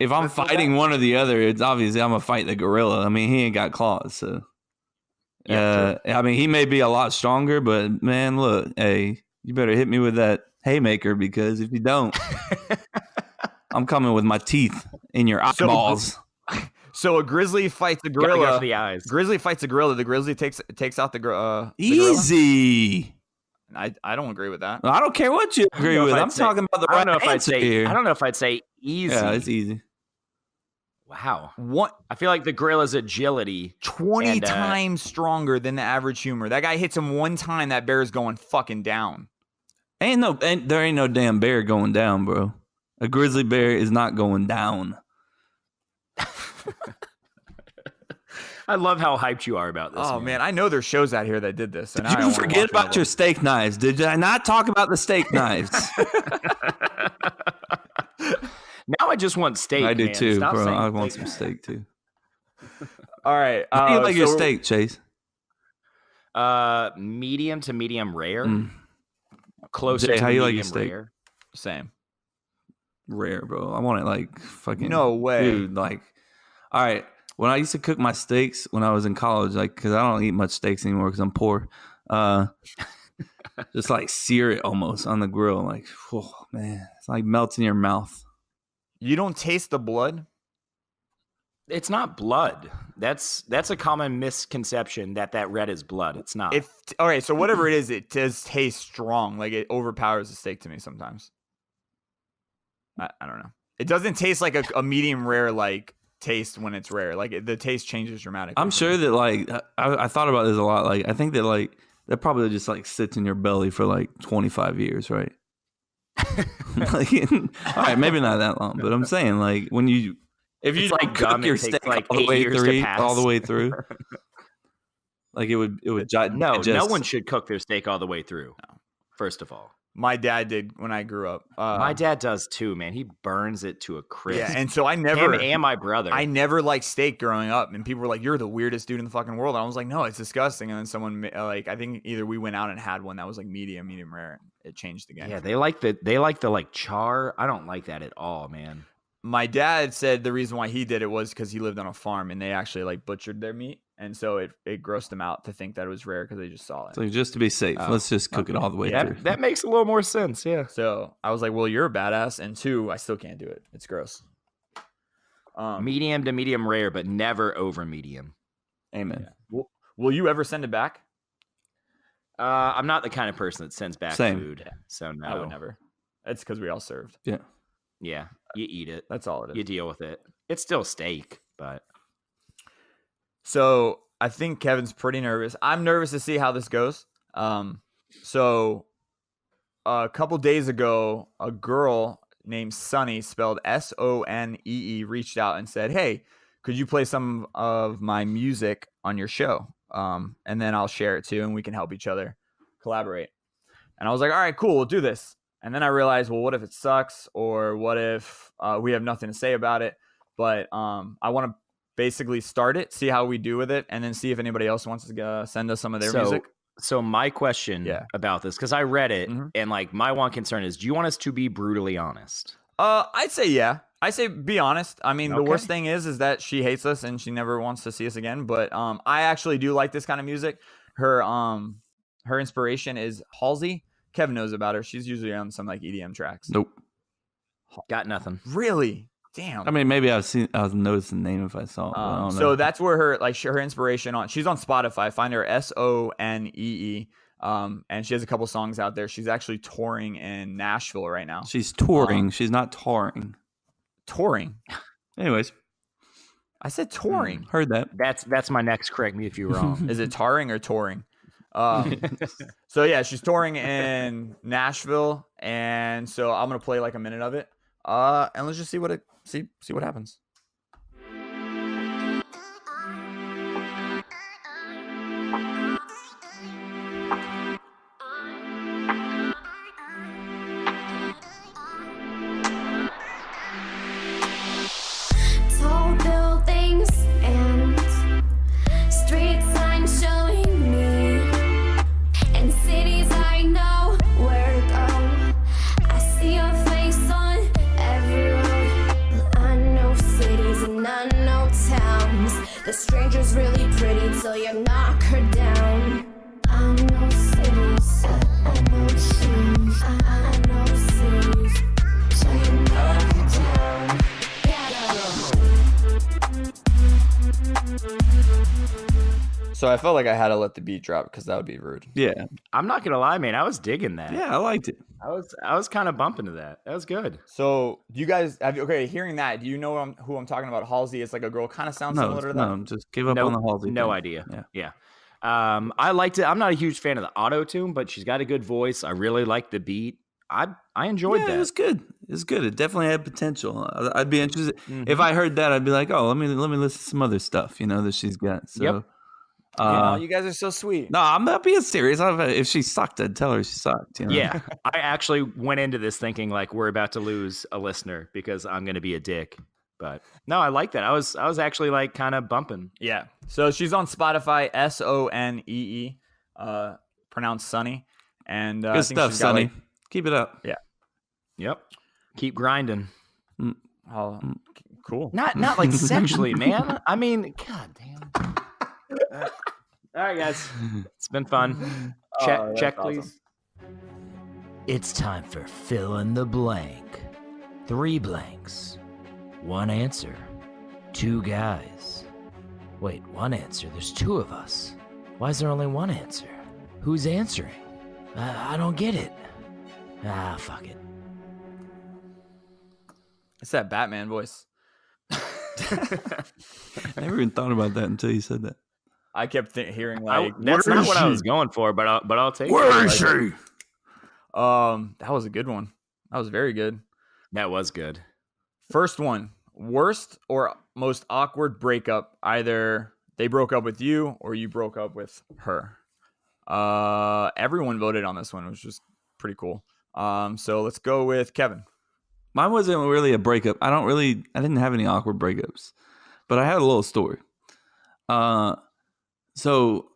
If I'm fighting one or the other, it's obviously I'm gonna fight the gorilla. I mean, he ain't got claws, so. I mean, he may be a lot stronger, but man, look, hey, you better hit me with that haymaker because if you don't, I'm coming with my teeth in your eyeballs. So a grizzly fights a Gotta go gorilla. for the eyes. Grizzly fights a gorilla. The grizzly takes out the gorilla. Easy. I don't agree with that. I don't care what you agree know if with. I'd I'm say- talking about the I don't know right if I'd answer say. here. I don't know if I'd say easy. Yeah, it's easy. Wow. What? I feel like the gorilla's agility 20 and, times stronger than the average humor. That guy hits him one time, that bear's going fucking down. There ain't no damn bear going down, bro. A grizzly bear is not going down. I love how hyped you are about this. Oh man, I know there's shows out here that did this. And I Did don't you wanna forget watch about all your of steak knives? Did I not talk about the steak knives? Now I just want steak. I do man. too, Stop bro. saying I want steak. some steak too. them. All right. How do you like your so- steak, Chase? Medium to medium rare. Mm. Closer Jay, to how you like medium your steak? rare. Same. Rare, bro. I want it like fucking. No way. dude. Like, all right. When I used to cook my steaks when I was in college, like, because I don't eat much steaks anymore because I'm poor. Just like sear it almost on the grill, like, oh man, it's like melts in your mouth. You don't taste the blood? It's not blood. That's a common misconception that red is blood. It's not. All right, so whatever it is, it does taste strong. Like it overpowers the steak to me sometimes. I don't know. It doesn't taste like a medium rare like taste when it's rare. Like the taste changes dramatically. I'm sure that like I thought about this a lot. Like I think that like that probably just like sits in your belly for like 25 years, right? Like, all right, maybe not that long, but I'm saying like if you It's like don't gum, cook your it takes, steak like, all the 8 way years to through, pass. all the way through, like it would No, digest. no one should cook their steak all the way through. First of all, My dad did when I grew up. my dad does too, man. He burns it to a crisp. Yeah, and so I Him never and my brother. I never liked steak growing up, and people were like, "You're the weirdest dude in the fucking world." And I was like, "No, it's disgusting." And then someone like, I think either we went out and had one that was like medium rare. It changed the game. Yeah, they like the like char. I don't like that at all, man. My dad said the reason why he did it was because he lived on a farm and they actually like butchered their meat, and so it grossed him out to think that it was rare because they just saw it. So just to be safe, let's just cook it all the way through. That makes a little more sense. Yeah. So I was like, "Well, you're a badass," and 2, I still can't do it. It's gross. Medium to medium rare, but never over medium. Amen. Yeah. Will you ever send it back? I'm not the kind of person that sends back Same. food, so no. I would never. That's because we all served. Yeah. Yeah, you eat it. That's all it is. You deal with it. It's still steak, but So I think Kevin's pretty nervous. I'm nervous to see how this goes. So a couple days ago, a girl named Sonee, spelled Sonee, reached out and said, "Hey, could you play some of my music on your show? And then I'll share it too, and we can help each other collaborate." And I was like, "All right, cool, we'll do this." And then I realized, well, what if it sucks? Or what if we have nothing to say about it? But I want to basically start it, see how we do with it, and then see if anybody else wants to send us some of their music. So my question about this, because I read it, and like my one concern is, do you want us to be brutally honest? I'd say yeah. I say be honest. I mean, the Okay. worst thing is that she hates us and she never wants to see us again. But I actually do like this kind of music. Her inspiration is Halsey. Kevin knows about her. She's usually on some like EDM tracks. Nope. Got nothing. Really? Damn. I mean, maybe I've noticed the name if I saw it. But I don't So know. that's where her inspiration on. She's on Spotify. Find her Sonee. And she has a couple songs out there. She's actually touring in Nashville right now. She's touring. She's not touring. Touring. Anyways, I said touring. heard that. That's my next. Correct me if you're wrong. Is it tarring or touring? So yeah, she's touring in Nashville, and so I'm gonna play like a minute of it. And let's just see what happens. Tall buildings and street signs showing me, and cities I know where to go. I see your face on every road. I know cities and I know towns. The stranger's really pretty till you knock her down. I know cities, I know cities, I know cities till you knock her down. So I felt like I had to let the beat drop because that would be rude. Yeah. I'm not gonna lie, man. I was digging that. Yeah, I liked it. I was kind of bumping to that. That was good. So do you guys hearing that? Do you know who I'm talking about? Halsey. It's like a girl, kind of sounds similar to that. No, just give up on the Halsey. No thing. idea. Yeah. I liked it. I'm not a huge fan of the auto tune, but she's got a good voice. I really like the beat. I enjoyed that. It was good. It was good. It definitely had potential. I'd be interested if I heard that. I'd be like, oh, let me listen to some other stuff, that she's got. So, Yep. You guys are so sweet. no, I'm not being serious. If she sucked, I'd tell her she sucked. Yeah. I actually went into this thinking like we're about to lose a listener because I'm going to be a dick. But no, I like that. I was actually like kind of bumping. Yeah. So she's on Spotify, Sonee, pronounced Sonny. And I Good think stuff, she's got, Sonny. like, Keep it up. Yep. Keep grinding. Cool. Not like sexually, man. I mean, god damn. All right, guys. It's been fun. Check, awesome. please. It's time for fill in the blank. 3 blanks. 1 answer. 2 guys. Wait, 1 answer? There's 2 of us. Why is there only 1 answer? Who's answering? I don't get it. Fuck it. It's that Batman voice. I never even thought about that until you said that. I kept hearing like, That's "Where not is what I she?" was going for, but I'll take Where it. is she? That was a good one. That was very good. That was good. First one, worst or most awkward breakup. Either they broke up with you or you broke up with her. Everyone voted on this one, which was pretty cool. So let's go with Kevin. Mine wasn't really a breakup. I didn't have any awkward breakups, but I had a little story. So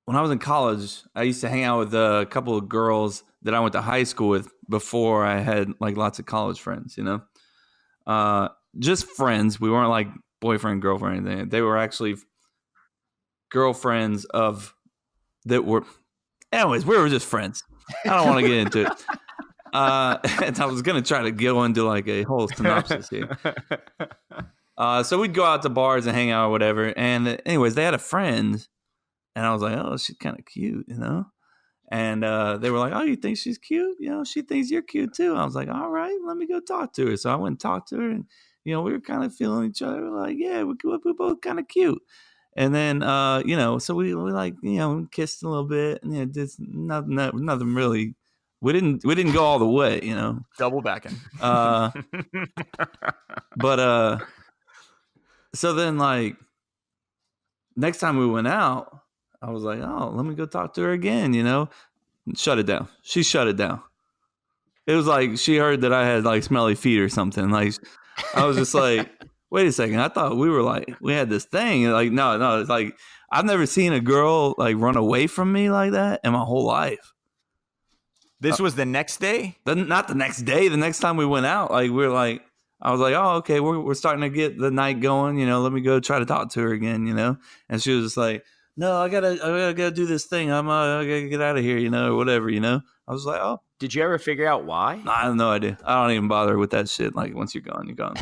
when I was in college, I used to hang out with a couple of girls that I went to high school with before I had like lots of college friends, just friends. We weren't like boyfriend, girlfriend, or anything. They were actually girlfriends anyways, we were just friends. I don't want to get into it. And I was going to try to go into like a whole synopsis here. So we'd go out to bars and hang out or whatever. And anyways, they had a friend. And I was like, oh, she's kind of cute, And they were like, oh, you think she's cute? She thinks you're cute too. I was like, all right, let me go talk to her. So I went and talked to her. And, we were kind of feeling each other. We're like, yeah, we're both kind of cute. And then, so we like, kissed a little bit. And just nothing really. We didn't go all the way, Double backing. But so then like next time we went out, I was like, oh, let me go talk to her again, Shut it down. She shut it down. It was like she heard that I had like smelly feet or something. Like I was just like, wait a second. I thought we had this thing. Like, no, it's like I've never seen a girl like run away from me like that in my whole life. This was the next day? Not the next day. The next time we went out, like we were like, I was like, oh, okay, we're starting to get the night going. Let me go try to talk to her again. And she was just like, no, I gotta do this thing. I gotta get out of here, or whatever. I was like, oh. Did you ever figure out why? I have no idea. I don't even bother with that shit. Like once you're gone, you're gone.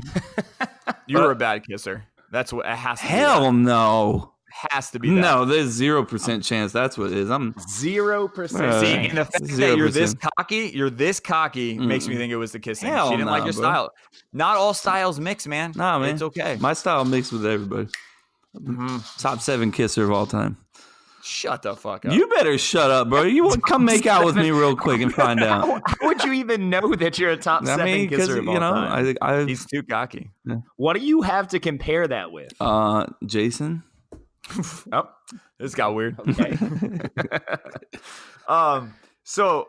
You were a bad kisser. That's what it has to be. Hell no. Has to be that. No, there's 0% chance that's what it is. I'm 0%. See, and the fact that you're this cocky makes me think it was the kissing. Hell she didn't like your bro. style. Not all styles mix, man. Nah, man. It's okay. My style mixed with everybody. Top 7 kisser of all time. Shut the fuck up. You better shut up, bro. You want come make out with me real quick and find out. How would you even know that you're a top 7 kisser of all time? He's too cocky. What do you have to compare that with? Jason. Oh, this got weird. Okay. So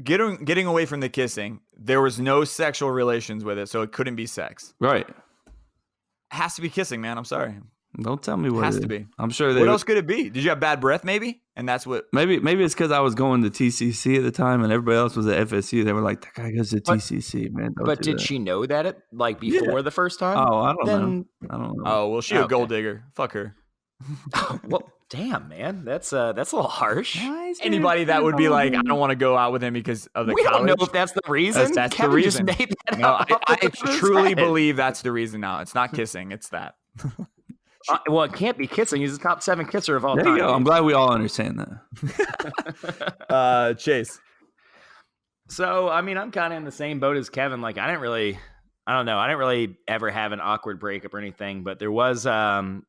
getting away from the kissing, there was no sexual relations with it, so it couldn't be sex. Right. It has to be kissing, man. I'm sorry. Don't tell me what has it to is. be. I'm sure What else could it be? Did you have bad breath, maybe? And that's what. Maybe it's because I was going to TCC at the time, and everybody else was at FSU. They were like, "That guy goes to TCC, man." But did she know that before the first time? Oh, I don't know. I don't know. Oh well, she a gold digger. Fuck her. Well, damn, man, that's a little harsh. Anybody that would be like, I don't want to go out with him because of the We college. don't know if that's the reason. That's Kevin the reason. Just made that No, up I off the top of his truly head. believe that's the reason. Now it's not kissing; it's that. Well, it can't be kissing. He's the top 7 kisser of all There time. you go. I'm glad we all understand that. Chase. So, I mean, I'm kind of in the same boat as Kevin. Like, I didn't really ever have an awkward breakup or anything, but there was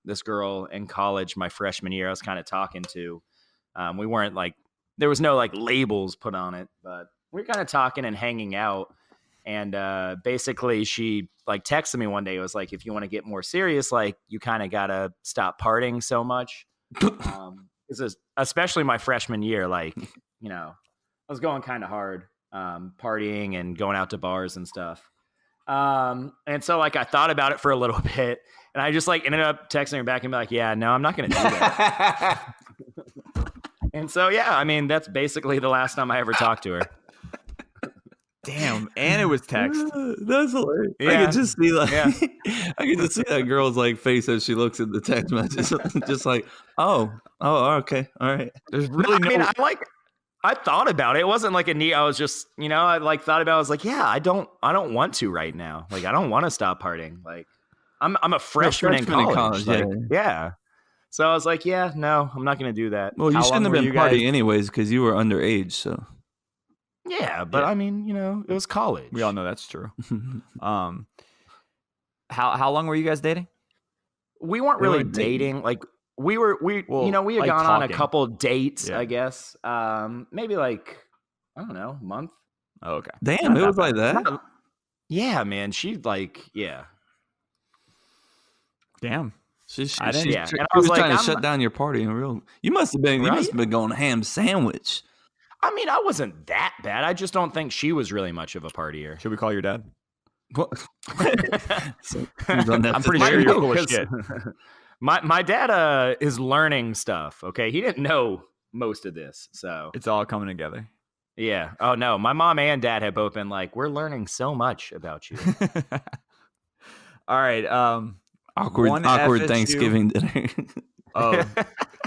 this girl in college my freshman year I was kind of talking to. We weren't like, there was no like labels put on it, but we were kind of talking and hanging out. And basically she like texted me one day. It was like, if you want to get more serious, like you kind of got to stop partying so much. Especially my freshman year, like, I was going kind of hard, partying and going out to bars and stuff. And so like I thought about it for a little bit, and I just like ended up texting her back and be like, yeah, no, I'm not going to do that. And so, yeah, I mean, that's basically the last time I ever talked to her. Damn, and it was text. That's hilarious. Yeah. I could just see like, Yeah. I could just see that girl's like face as she looks at the text message, just like, oh, okay, all right. There's really no. I mean, I thought about it. It wasn't like I was just, I like thought about it. I was like, yeah, I don't want to right now. Like, I don't want to stop partying. Like, I'm a freshman in college. Like, yeah. So I was like, yeah, no, I'm not going to do that. Well, you How shouldn't long have were been you partying guys- anyways because you were underage. So Yeah, but I mean, it was college. We all know that's true. How long were you guys dating? We weren't really dating. Like, we Well, had like gone on a talking. couple dates, Yeah. I guess. Maybe like, I don't know, month. Oh, okay. Damn, Not it was that like that. Not- yeah, man. She like, yeah. Damn. She I didn't- Yeah, she and I was was like, trying to I'm- shut down your party in real. You must have been Right? going ham sandwich. I mean, I wasn't that bad. I just don't think she was really much of a partier. Should we call your dad? What? So, I'm pretty sure you're full of shit. My dad is learning stuff. Okay, he didn't know most of this, so It's all coming together. yeah. Oh no, my mom and dad have both been like, "We're learning so much about you." All right. awkward One awkward FSU. Thanksgiving dinner. Oh,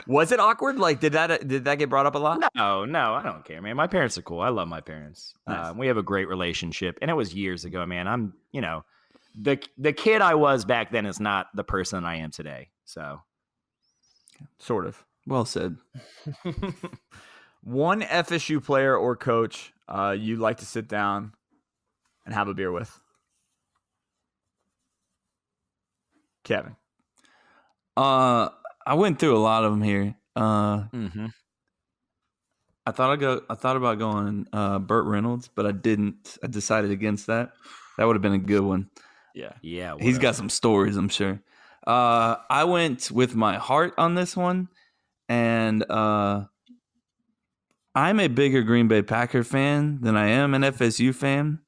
was it awkward? Like, did that get brought up a lot? No, I don't care, man. My parents are cool. I love my parents. Nice. We have a great relationship, and it was years ago, man. I'm, the kid I was back then is not the person I am today. So, Sort of. Well said. One FSU player or coach you'd like to sit down and have a beer with? Kevin. I went through a lot of them here. mm-hmm. I thought about going Burt Reynolds, but I didn't. I decided against that. That would have been a good one. Yeah. Yeah, He's got some stories, I'm sure. I went with my heart on this one, and I'm a bigger Green Bay Packer fan than I am an FSU fan.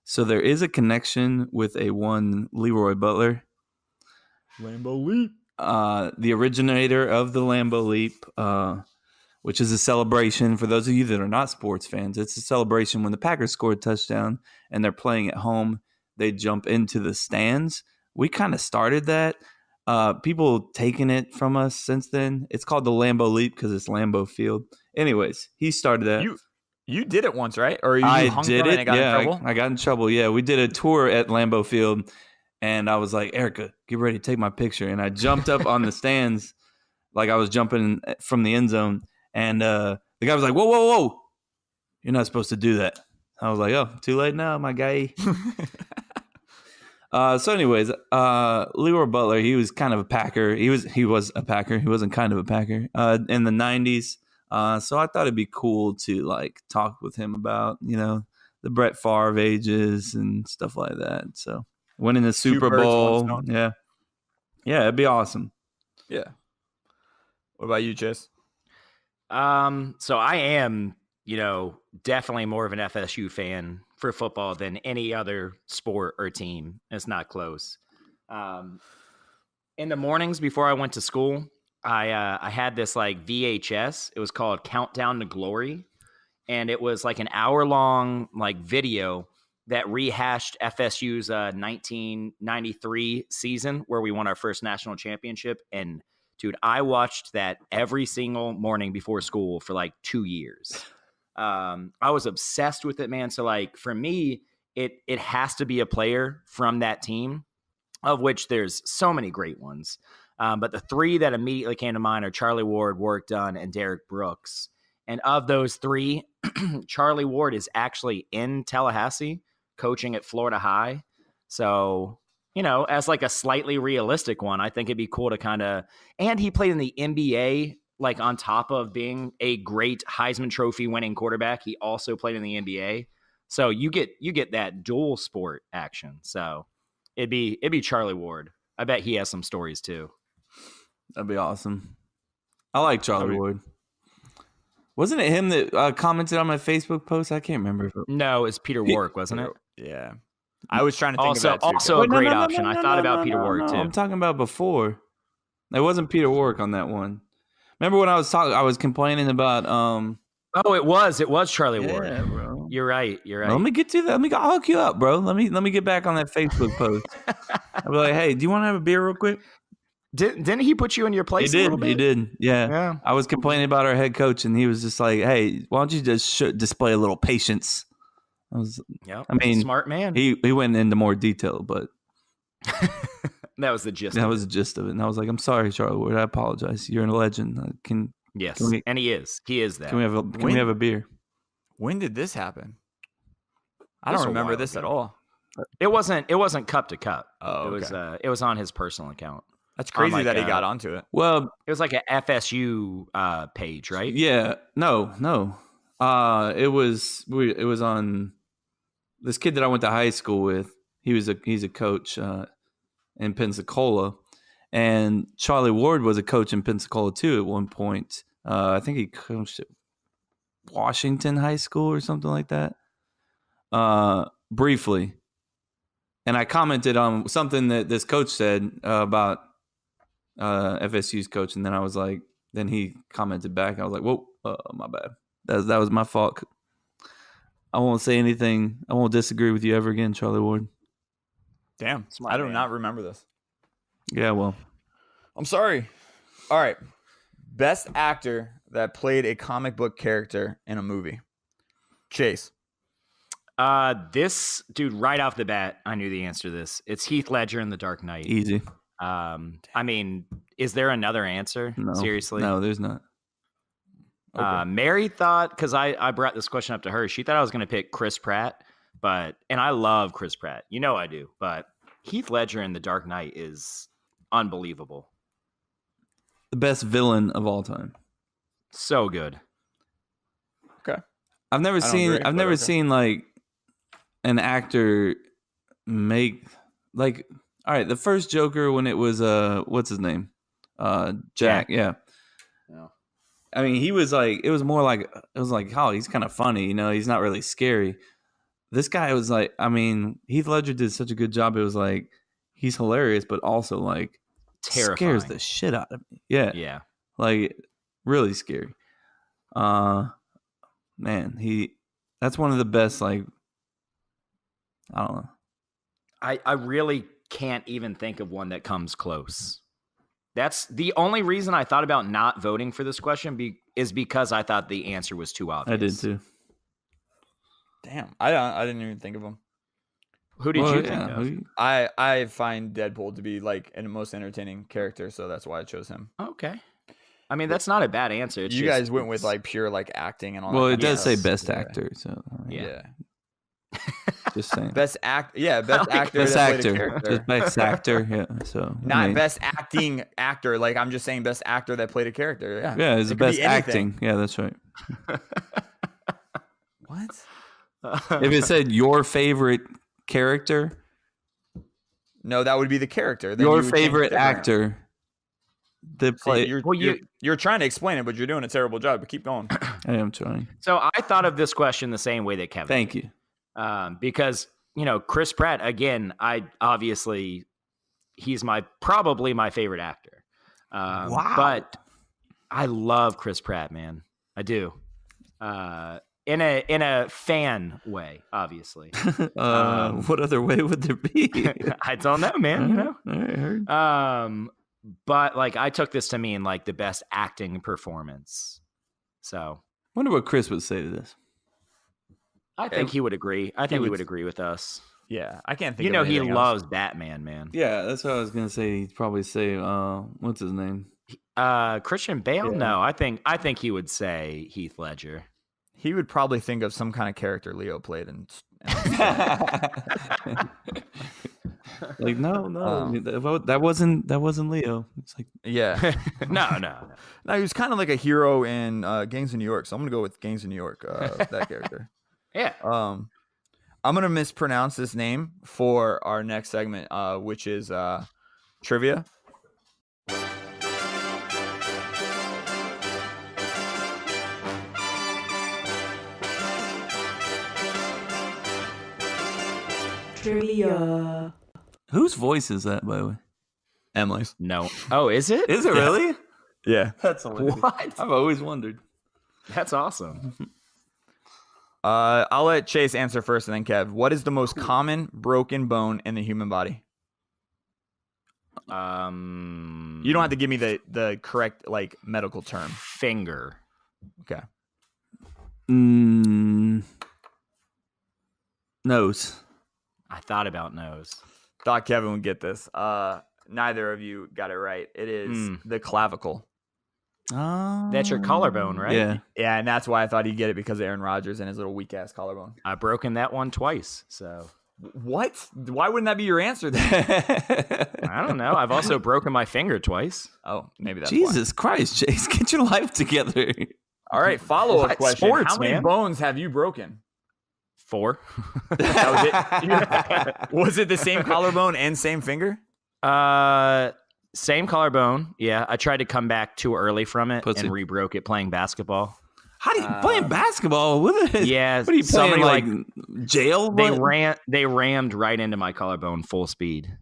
So there is a connection with a one Leroy Butler, Lambeau Leap. the originator of the Lambeau Leap, which is a celebration. For those of you that are not sports fans, it's a celebration when the Packers score a touchdown and they're playing at home. They jump into the stands. We kind of started that. People taking it from us since then. It's called the Lambeau Leap because it's Lambeau Field. Anyways, he started that. You did it once, right? Or you I hung did on it. and got in trouble? I got in trouble. Yeah, we did a tour at Lambeau Field, and I was like, Erica, get ready to take my picture. And I jumped up on the stands like I was jumping from the end zone. And the guy was like, whoa, whoa, whoa. You're not supposed to do that. I was like, oh, too late now, my guy. So anyways, Leroy Butler, he was kind of a Packer. He was a Packer. He wasn't kind of a Packer in the 90s. So I thought it'd be cool to like talk with him about, the Brett Favre ages and stuff like that. So winning the Super birds, one Bowl. stone. Yeah. Yeah, it'd be awesome. Yeah. What about you, Chase? So I am, definitely more of an FSU fan for football than any other sport or team. It's not close. In the mornings before I went to school, I had this like VHS. It was called Countdown to Glory. And it was like an hour-long like video that rehashed FSU's 1993 season where we won our first national championship. And dude, I watched that every single morning before school for like 2 years. I was obsessed with it, man. So like for me, it has to be a player from that team, of which there's so many great ones. But the three that immediately came to mind are Charlie Ward, Warwick Dunn, and Derek Brooks. And of those three, Charlie Ward is actually in Tallahassee coaching at Florida High. So, as like a slightly realistic one, I think it'd be cool to kind of, and he played in the NBA, like on top of being a great Heisman Trophy winning quarterback. He also played in the NBA. So you get that dual sport action. So it'd be Charlie Ward. I bet he has some stories too. That'd be awesome. I like Charlie Ward. Wasn't it him that commented on my Facebook post? I can't remember. No, it's Peter Warwick, wasn't it? Yeah. I was trying to think of that too. Also a great option. I thought about Peter Warwick too. I'm talking about before. It wasn't Peter Warwick on that one. Remember when I was complaining about Oh, it was Charlie Ward. Yeah, bro. You're right. Well, let me get to that. I'll hook you up, bro. Let me get back on that Facebook post. I'll be like, hey, do you want to have a beer real quick? Didn't he put you in your place? He a little bit? did. Yeah. Yeah. I was complaining about our head coach, and he was just like, hey, why don't you just display a little patience? Yeah. I mean, smart man. He went into more detail, but that was the gist. That was the gist of it. And I was like, I'm sorry, Charlie Ward. I apologize. You're a legend. Yes, and he is. He is that. Can we have a beer? When did this happen? I don't remember this at all. It wasn't cup to cup. Oh, okay. It was on his personal account. That's crazy like, that he got onto it. Well, It was like an FSU page, right? yeah, no. It was on this kid that I went to high school with. He's a coach in Pensacola, and Charlie Ward was a coach in Pensacola too at one point. I think he coached at Washington High School or something like that. Briefly, and I commented on something that this coach said about FSU's coach, and then I was like, then he commented back. I was like, whoa, my bad. That was my fault. I won't say anything. I won't disagree with you ever again, Charlie Ward. Damn, Smart I do man. not remember this. Yeah, well, I'm sorry. All right, best actor that played a comic book character in a movie. Chase. This dude, right off the bat, I knew the answer to this. It's Heath Ledger in The Dark Knight. easy. I mean, is there another answer? No, Seriously? no, there's not. Mary thought, because I brought this question up to her, she thought I was going to pick Chris Pratt, and I love Chris Pratt. You know I do, but Heath Ledger in The Dark Knight is unbelievable. The best villain of all time. So good. Okay. I've never seen like an actor make like, all right, the first Joker when it was what's his name? Jack, yeah. I mean, he was like, it was like, oh, he's kind of funny, you know, he's not really scary. This guy was like, I mean, Heath Ledger did such a good job. It was like, he's hilarious, but also like Terrifying. scares the shit out of me. Yeah. Yeah. Like really scary. Man, that's one of the best, like, I don't know. I really can't even think of one that comes close. That's the only reason I thought about not voting for this question is because I thought the answer was too obvious. I did too. Damn, I didn't even think of him. Who did you think of? I find Deadpool to be like the most entertaining character, so that's why I chose him. Okay. I mean, that's not a bad answer. It's You just- guys went with like pure like acting and all. Well, that it kind of does say stuff. best Yeah. actor, so Yeah. just saying. Best act. Yeah, best like actor. Best that played a actor, character. just best actor. Yeah, so I Not mean, best acting actor. Like I'm just saying, best actor that played a character. Yeah. Yeah, it's the It could be best anything. acting. Yeah, that's right. What? If it said your favorite character, No, that would be the character. Then your you would change favorite it different. actor that See, play. you're trying to explain it, but you're doing a terrible job. But keep going. I am trying. So I thought of this question the same way that Kevin. Thank you. Because Chris Pratt again. He's probably my favorite actor. Wow. But I love Chris Pratt, man. I do. In a fan way, obviously. What other way would there be? I don't know, man. You know. All right, I heard. But like I took this to mean like the best acting performance. So Wonder what Chris would say to this. I think he would agree. I think he would- would agree with us. Yeah, I can't think. You of know, he anything else. loves Batman, man. Yeah, that's what I was gonna say. He'd probably say, what's his name? Christian Bale? Yeah. No, I think he would say Heath Ledger. He would probably think of some kind of character Leo played in. Like that wasn't Leo. It's like Yeah. No. No, he was kind of like a hero in Gangs of New York, so I'm gonna go with Gangs of New York. That character. Yeah. I'm gonna mispronounce this name for our next segment, which is trivia. Trivia. whose voice is that, by the way? Emily's. No. Oh, is it? Is it really? Yeah. That's hilarious. What? I've always wondered. That's awesome. I'll let Chase answer first, and then Kev. What is the most common broken bone in the human body? You don't have to give me the correct like medical term. Finger. Okay. Nose. I thought about nose. Thought Kevin would get this. Neither of you got it right. It is the clavicle. Oh, That's your collarbone, right? Yeah. Yeah, and that's why I thought he'd get it because of Aaron Rodgers and his little weak ass collarbone. I've broken that one twice. So What? Why wouldn't that be your answer then? I don't know. I've also broken my finger twice. Oh, maybe that's Jesus Christ, Chase, get your life together. why. All right, follow-up What? question. Sports, How many man. bones have you broken? 4. That was it? Was it the same collarbone and same finger? Same collarbone. Yeah, I tried to come back too early from it Pussy. and rebroke it playing basketball. How do you playing basketball? What is, Yeah, what are you playing, somebody, like jail? They What? rammed right into my collarbone full speed.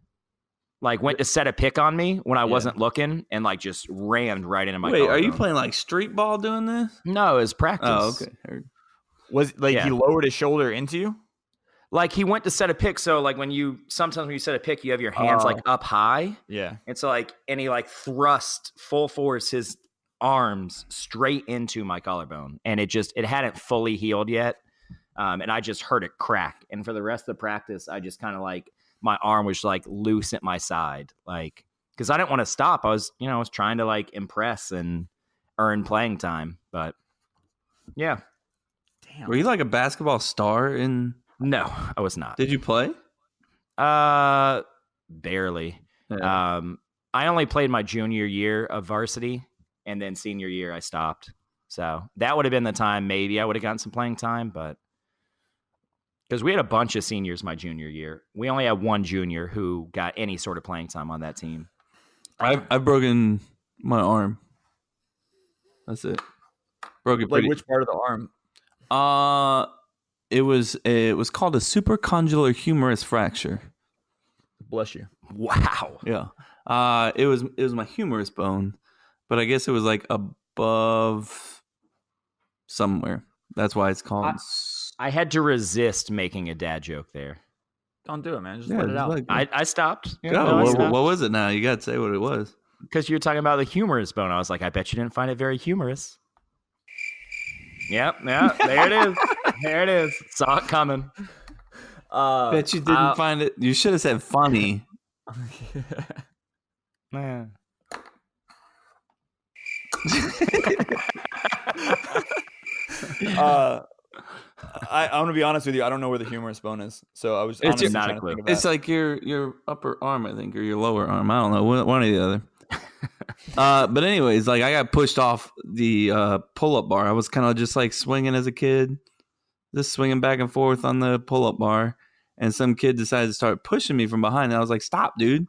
Like went to set a pick on me when I wasn't looking and like just rammed right into my Wait, collarbone. are you playing like street ball doing this? No, it was practice. Oh, okay. Heard. Was like Yeah. he lowered his shoulder into you? Like he went to set a pick, so like sometimes when you set a pick, you have your hands like up high. Yeah. And so and he like thrust full force his arms straight into my collarbone, and it hadn't fully healed yet, and I just heard it crack. And for the rest of the practice, I just kind of like my arm was like loose at my side, like because I didn't want to stop. I was trying to like impress and earn playing time, but yeah, Damn. Were you like a basketball star in? no, I was not. Did you play? Barely. Yeah. I only played my junior year of varsity, and then senior year I stopped. So that would have been the time maybe I would have gotten some playing time, but because we had a bunch of seniors my junior year. We only had one junior who got any sort of playing time on that team. I've broken my arm. That's it. Broke it Like pretty. which part of the arm? It was called a supracondylar humerus fracture. Bless you. Wow. Yeah. It was my humerus bone, but I guess it was like above somewhere. That's why it's called. I had to resist making a dad joke there. Don't do it, man. Just Yeah, let it just out. like- I stopped. Go. No, I what, stopped. what was it now? You got to say what it was. Because you were talking about the humorous bone. I was like, I bet you didn't find it very humorous. Yep. Yeah. There it is. There it is. Saw it coming. Bet you didn't find it. You should have said funny. Yeah. I'm gonna be honest with you. I don't know where the humerus bone is, so I was It's honestly not a trying to clue. think of that. It's like your upper arm, I think, or your lower arm. I don't know, one or the other. But anyways, like I got pushed off the pull-up bar. I was kind of just like swinging as a kid, just swinging back and forth on the pull-up bar, and some kid decided to start pushing me from behind. And I was like, "Stop, dude!"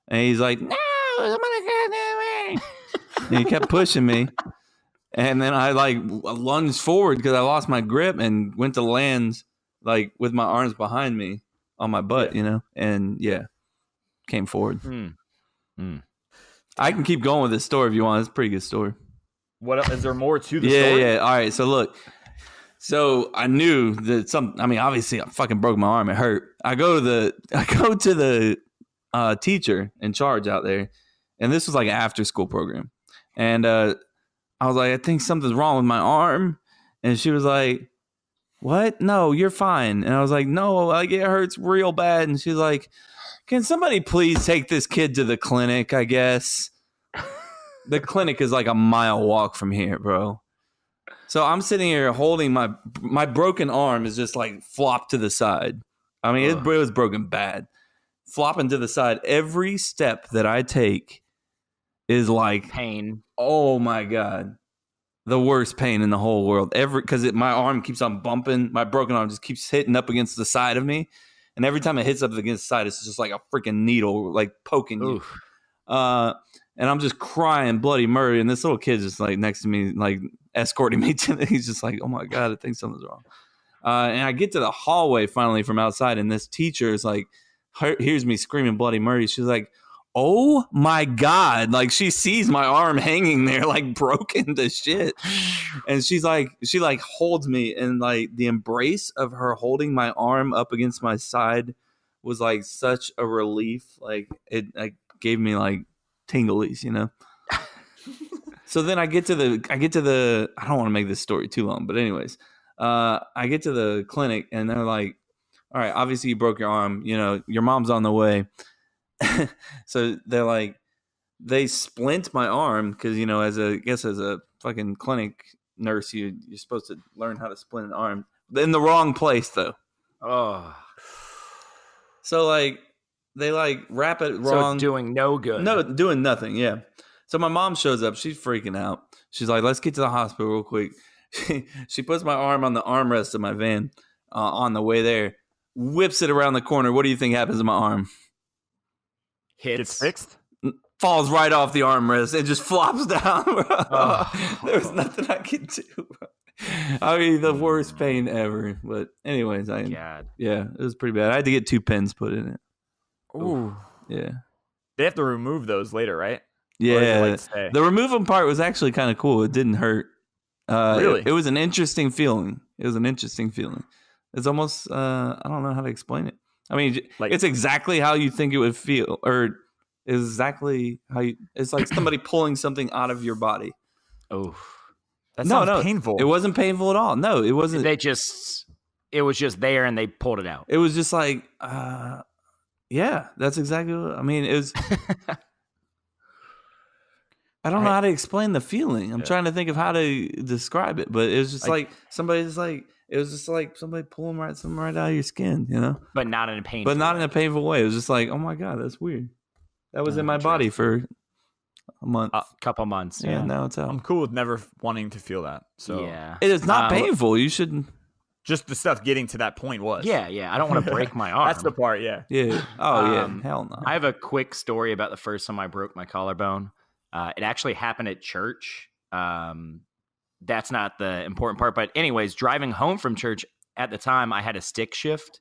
And he's like, "No, somebody can't do me." And he kept pushing me, and then I like lunged forward because I lost my grip and went to land like with my arms behind me on my butt, and came forward. I can keep going with this story if you want. It's a pretty good story. What else? Is there more to the Yeah, story? yeah. All right. So look, I knew that obviously I fucking broke my arm. It hurt. I go to the teacher in charge out there, and this was like an after school program. And I was like, I think something's wrong with my arm. And she was like, what? No, you're fine. And I was like, no, like it hurts real bad. And she's like, can somebody please take this kid to the clinic, I guess? The clinic is like a mile walk from here, bro. So I'm sitting here holding my broken arm is just like flopped to the side. I mean, it was broken bad. Flopping to the side. Every step that I take is like Pain. oh my God, the worst pain in the whole world. Because my arm keeps on bumping. My broken arm just keeps hitting up against the side of me. And every time it hits up against the side, it's just like a freaking needle, like poking you. And I'm just crying bloody murder. And this little kid's just like next to me, like escorting me to he's just like, oh my God, I think something's wrong. And I get to the hallway finally from outside. And this teacher is like, hears me screaming bloody murder. She's like, oh my God. Like she sees my arm hanging there, like broken to shit. And she holds me, and like the embrace of her holding my arm up against my side was like such a relief. Like it gave me like tinglies, So then I get to the, I don't want to make this story too long, but anyways, I get to the clinic and they're like, all right, obviously you broke your arm, your mom's on the way. So they're like, they splint my arm because, as a fucking clinic nurse, you're supposed to learn how to splint an arm in the wrong place though. Oh. So like they like wrap it So wrong. doing no good. No, doing nothing. Yeah. So my mom shows up. She's freaking out. She's like, "Let's get to the hospital real quick." She puts my arm on the armrest of my van on the way there. Whips it around the corner. What do you think happens to my arm? Hits. Gets fixed. Falls right off the armrest and just flops down. Bro. Oh. There was nothing I could do. Bro. I mean, the worst pain ever. But anyways, God. yeah, it was pretty bad. I had to get 2 pens put in it. Ooh. Yeah. They have to remove those later, right? Yeah. The removing part was actually kind of cool. It didn't hurt. Really? It was an interesting feeling. It's almost, I don't know how to explain it. I mean, Like- it's exactly how you think it would feel, or exactly how it's like somebody pulling something out of your body. Oh. That sounds painful. It wasn't painful at all. No, it wasn't. It was just there and they pulled it out. It was just like, yeah, that's exactly what I mean. It was. I don't know how to explain the feeling. I'm trying to think of how to describe it, but it was just like somebody's like, it was just like somebody pulling something right out of your skin, you know? But not in a painful in a painful way. It was just like, oh my God, that's weird. That was in my body for a month. couple months. Yeah, now it's out. I'm cool with never wanting to feel that. So Yeah. It is not painful. You shouldn't. just the stuff getting to that point was. Yeah. I don't want to break my arm. That's the part, yeah. Yeah. Oh, yeah. Hell no. I have a quick story about the first time I broke my collarbone. It actually happened at church. That's not the important part. But anyways, driving home from church at the time, I had a stick shift.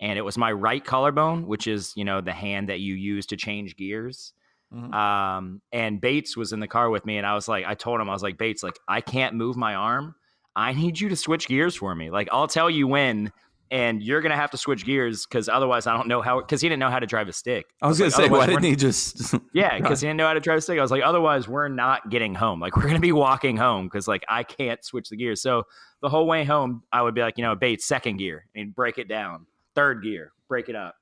And it was my right collarbone, which is, the hand that you use to change gears. Mm-hmm. And Bates was in the car with me. And I told him, Bates, like, I can't move my arm. I need you to switch gears for me. Like, I'll tell you when, and you're going to have to switch gears because otherwise I don't know how, because he didn't know how to drive a stick. I was going to say, why didn't he just. Yeah, because he didn't know how to drive a stick. I was like, otherwise we're not getting home. Like, we're going to be walking home because, like, I can't switch the gears. So the whole way home, I would be like, Bates, second gear, and break it down. Third gear, break it up.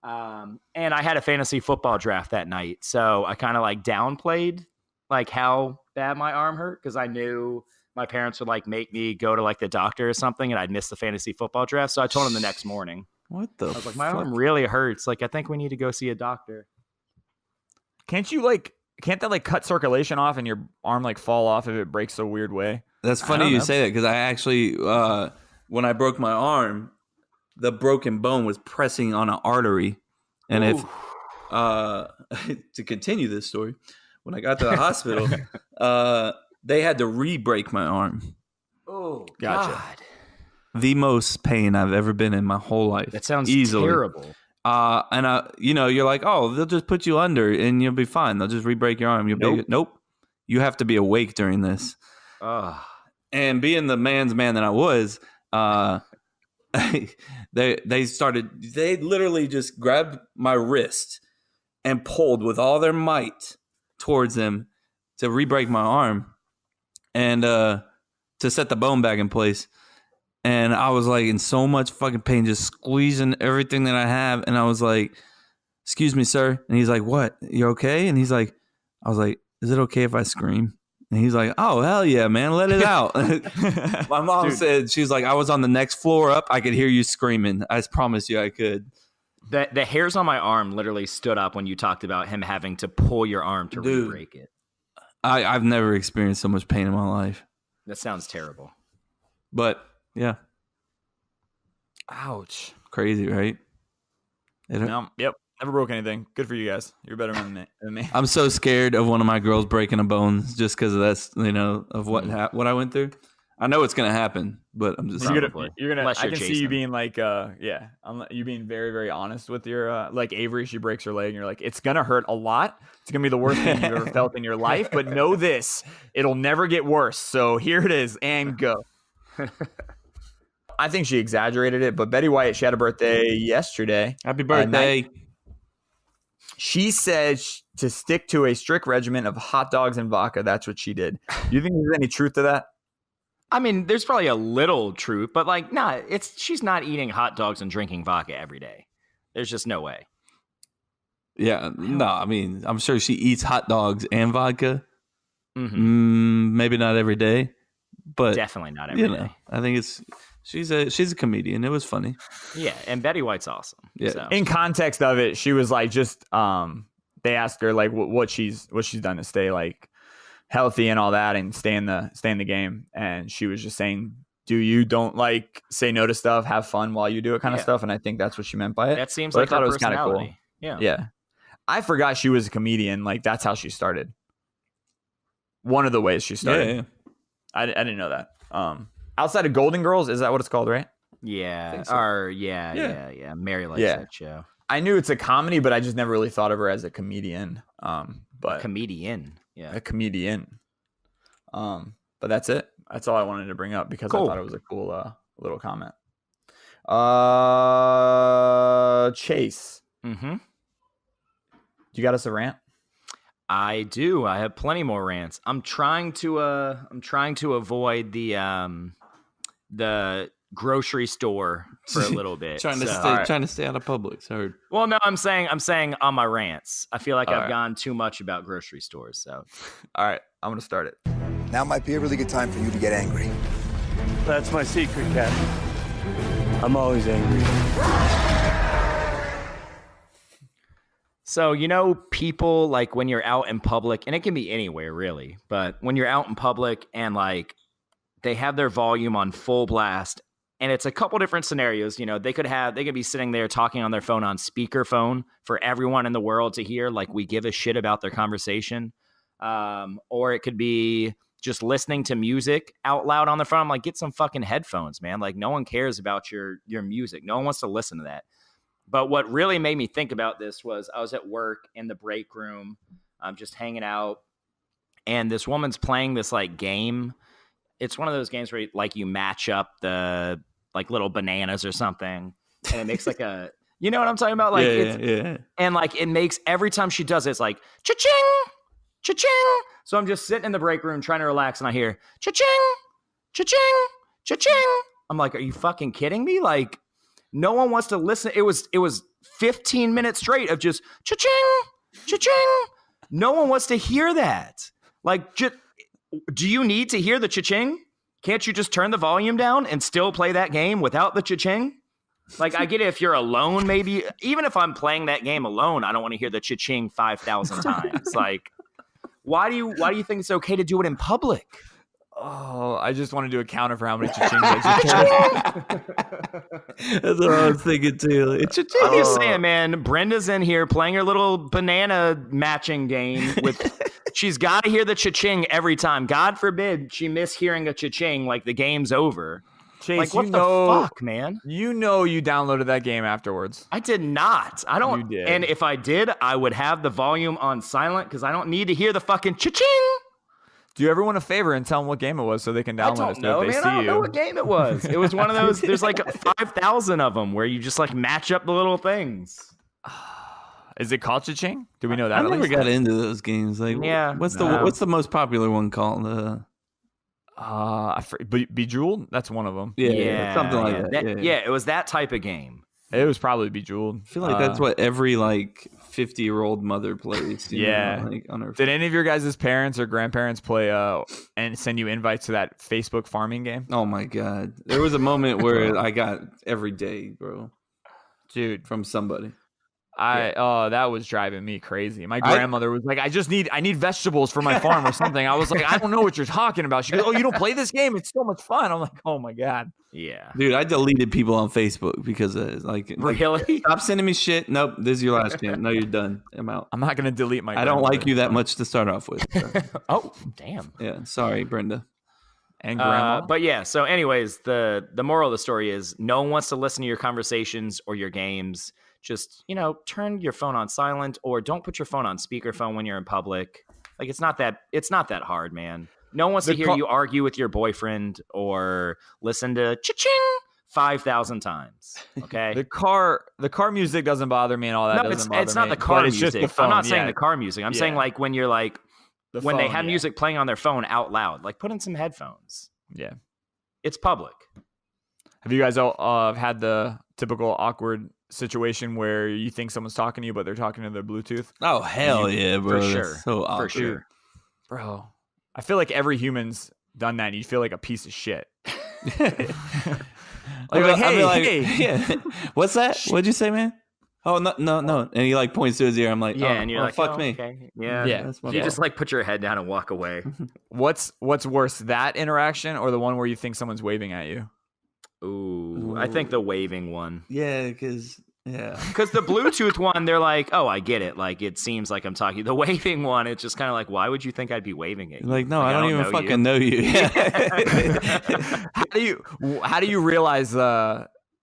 And I had a fantasy football draft that night. So I kind of like downplayed like how bad my arm hurt because I knew my parents would like make me go to like the doctor or something and I'd miss the fantasy football draft. So I told him the next morning. What the I was like, my arm really hurts. Like, I think we need to go see a doctor. Can't that like cut circulation off and your arm like fall off if it breaks a weird way? That's funny you say that because I actually, when I broke my arm, the broken bone was pressing on an artery. And if to continue this story, when I got to the hospital, they had to re-break my arm. Oh, gotcha. God. The most pain I've ever been in my whole life. That sounds easily. terrible. And you're like, oh, they'll just put you under and you'll be fine. They'll just re-break your arm. Nope. You have to be awake during this. And being the man's man that I was, they literally just grabbed my wrist and pulled with all their might towards them to re-break my arm and to set the bone back in place. And I was like in so much fucking pain, just squeezing everything that I have. And I was like, excuse me, sir. And he's like, what? You okay? And I was like, is it okay if I scream? And he's like, oh, hell yeah, man. Let it out. My mom said, she was like, I was on the next floor up. I could hear you screaming. I promise you I could. The hairs on my arm literally stood up when you talked about him having to pull your arm to re-break it. I've never experienced so much pain in my life. That sounds terrible. But, yeah. Ouch. Crazy, right? Yep. Never broke anything. Good for you guys. You're better than me. I'm so scared of one of my girls breaking a bone just because of that's of what I went through. I know it's gonna happen, but I'm just you're gonna. I can see you Jason. being like, you being very, very honest with your like Avery. She breaks her leg, and you're like, it's gonna hurt a lot. It's gonna be the worst thing you've ever felt in your life. But know this, it'll never get worse. So here it is, and go. I think she exaggerated it, but Betty White, she had a birthday yesterday. Happy birthday. She said to stick to a strict regimen of hot dogs and vodka. That's what she did. Do you think there's any truth to that? I mean, there's probably a little truth, but like, she's not eating hot dogs and drinking vodka every day. There's just no way. Yeah, no, I mean, I'm sure she eats hot dogs and vodka. Mm-hmm. Maybe not every day, but definitely not every day. I think it's She's a comedian. It was funny. Yeah, and Betty White's awesome. Yeah. So. In context of it, she was like, just they asked her like what she's done to stay like healthy and all that and stay in the game, and she was just saying, don't like say no to stuff, have fun while you do it kind of stuff, and I think that's what she meant by it. That seems but like I thought her it was kind of cool. personality. Yeah. Yeah. I forgot she was a comedian. Like that's how she started. One of the ways she started. Yeah. I didn't know that. Outside of Golden Girls, is that what it's called, right? Yeah. so. Or yeah. Mary likes that show. I knew it's a comedy, but I just never really thought of her as a comedian. But Comedian. Yeah. a comedian. But that's it. That's all I wanted to bring up because I thought it was a cool little comment. Chase. Mm-hmm. You got us a rant? I do. I have plenty more rants. I'm trying to avoid the grocery store for a little bit. trying to stay out of Publix. Heard. Well, no, I'm saying on my rants. I feel like All I've right. gone too much about grocery stores. So All right, I'm gonna start it. Now might be a really good time for you to get angry. That's my secret, Captain. I'm always angry. So, people like when you're out in public, and it can be anywhere really, but when you're out in public and like they have their volume on full blast, and it's a couple different scenarios, they could be sitting there talking on their phone on speakerphone for everyone in the world to hear, like we give a shit about their conversation. Or it could be just listening to music out loud on the phone. I'm like, get some fucking headphones, man. Like no one cares about your music. No one wants to listen to that. But what really made me think about this was I was at work in the break room, just hanging out, and this woman's playing this like game. It's one of those games where like you match up the like little bananas or something, and it makes like a, you know what I'm talking about? Like Yeah. and like it makes every time she does it, it's like cha-ching, cha-ching. So I'm just sitting in the break room trying to relax, and I hear cha-ching, cha-ching, cha-ching. I'm like, are you fucking kidding me? Like, no one wants to listen. It was 15 minutes straight of just cha-ching, cha-ching. No one wants to hear that. Like, do you need to hear the cha-ching? Can't you just turn the volume down and still play that game without the cha-ching? Like, I get it if you're alone, maybe. Even if I'm playing that game alone, I don't want to hear the cha-ching 5,000 times. Like, why do you think it's okay to do it in public? Oh, I just want to do a counter for how many cha-chings I just That's what I was thinking too. It's a I'm just saying, man. Brenda's in here playing her little banana matching game with. She's got to hear the cha-ching every time. God forbid she miss hearing a cha-ching, like the game's over. Chase, Like what the fuck, man? You downloaded that game afterwards. I did not. I don't. You did. And if I did, I would have the volume on silent because I don't need to hear the fucking cha-ching. Do you ever want a favor and tell them what game it was so they can I download don't it so know, if they man. see I don't you? know what game it was. It was one of those. There's like 5,000 of them where you just like match up the little things. Is it called cha-ching? Do we know that? I at never least? got into those games. Like, Yeah, what's no. the most popular one called? Bejeweled? That's one of them. Yeah, something like that. Yeah, it was that type of game. It was probably Bejeweled. I feel like that's what every like 50-year-old mother plays. you Yeah. know, like on her. Did any of your guys' parents or grandparents play and send you invites to that Facebook farming game? Oh my god, there was a moment where I got every day, bro, Dude, from somebody. that was driving me crazy. My grandmother was like, I need vegetables for my farm or something. I was like, I don't know what you're talking about. She goes, oh, you don't play this game? It's so much fun. I'm like, oh my God. Yeah. Dude, I deleted people on Facebook because like Really? stop sending me shit. Nope, this is your last game. No, you're done. I'm out. I'm not gonna delete my I don't like grandmother. you that much to start off with. So. Oh, damn. Yeah, sorry, Brenda. And grandma. But yeah, so anyways, the moral of the story is no one wants to listen to your conversations or your games. Just, turn your phone on silent or don't put your phone on speakerphone when you're in public. Like it's not that hard, man. No one wants to hear you argue with your boyfriend or listen to cha-ching 5,000 times. Okay. The car music doesn't bother me and all that. No, doesn't bother it's not me, the car but it's music. just the phone. I'm not saying the car music. I'm saying like when you're like when they have music playing on their phone out loud, like put in some headphones. Yeah. It's public. Have you guys all had the typical awkward situation where you think someone's talking to you, but they're talking to their Bluetooth? Oh hell yeah, bro! For That's sure. so awkward. For sure. Bro, I feel like every human's done that and you feel like a piece of shit. Yeah. What's that? What'd you say, man? Oh, no. And he like points to his ear. I'm like, Yeah, and you're like, fuck oh, me. okay. Yeah. Yeah. That's my You fault. just like put your head down and walk away. What's worse, that interaction or the one where you think someone's waving at you? Ooh, I think the waving one. Yeah, because Because the Bluetooth one, they're like, oh, I get it. Like, it seems like I'm talking. The waving one, it's just kind of like, why would you think I'd be waving at you? like, no, I don't even fucking know you. How do you realize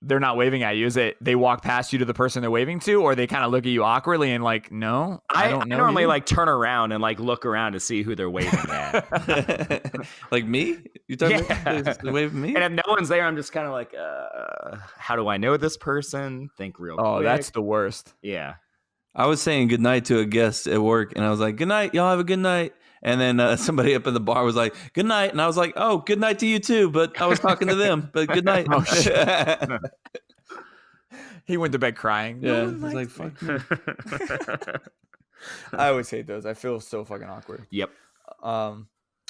they're not waving at you? Is it they walk past you to the person they're waving to, or they kind of look at you awkwardly and like, no, I don't know. I normally you? like turn around and like look around to see who they're waving at. Like me? You talking about waving me? And if no one's there, I'm just kind of like, how do I know this person? Think real quick. Oh, that's the worst. Yeah. I was saying goodnight to a guest at work, and I was like, good night, y'all have a good night. And then somebody up in the bar was like, good night. And I was like, oh, good night to you too. But I was talking to them, but good night. Oh, shit. He went to bed crying. Yeah, No he's one like, likes me. fuck me. I always hate those. I feel so fucking awkward. Yep. All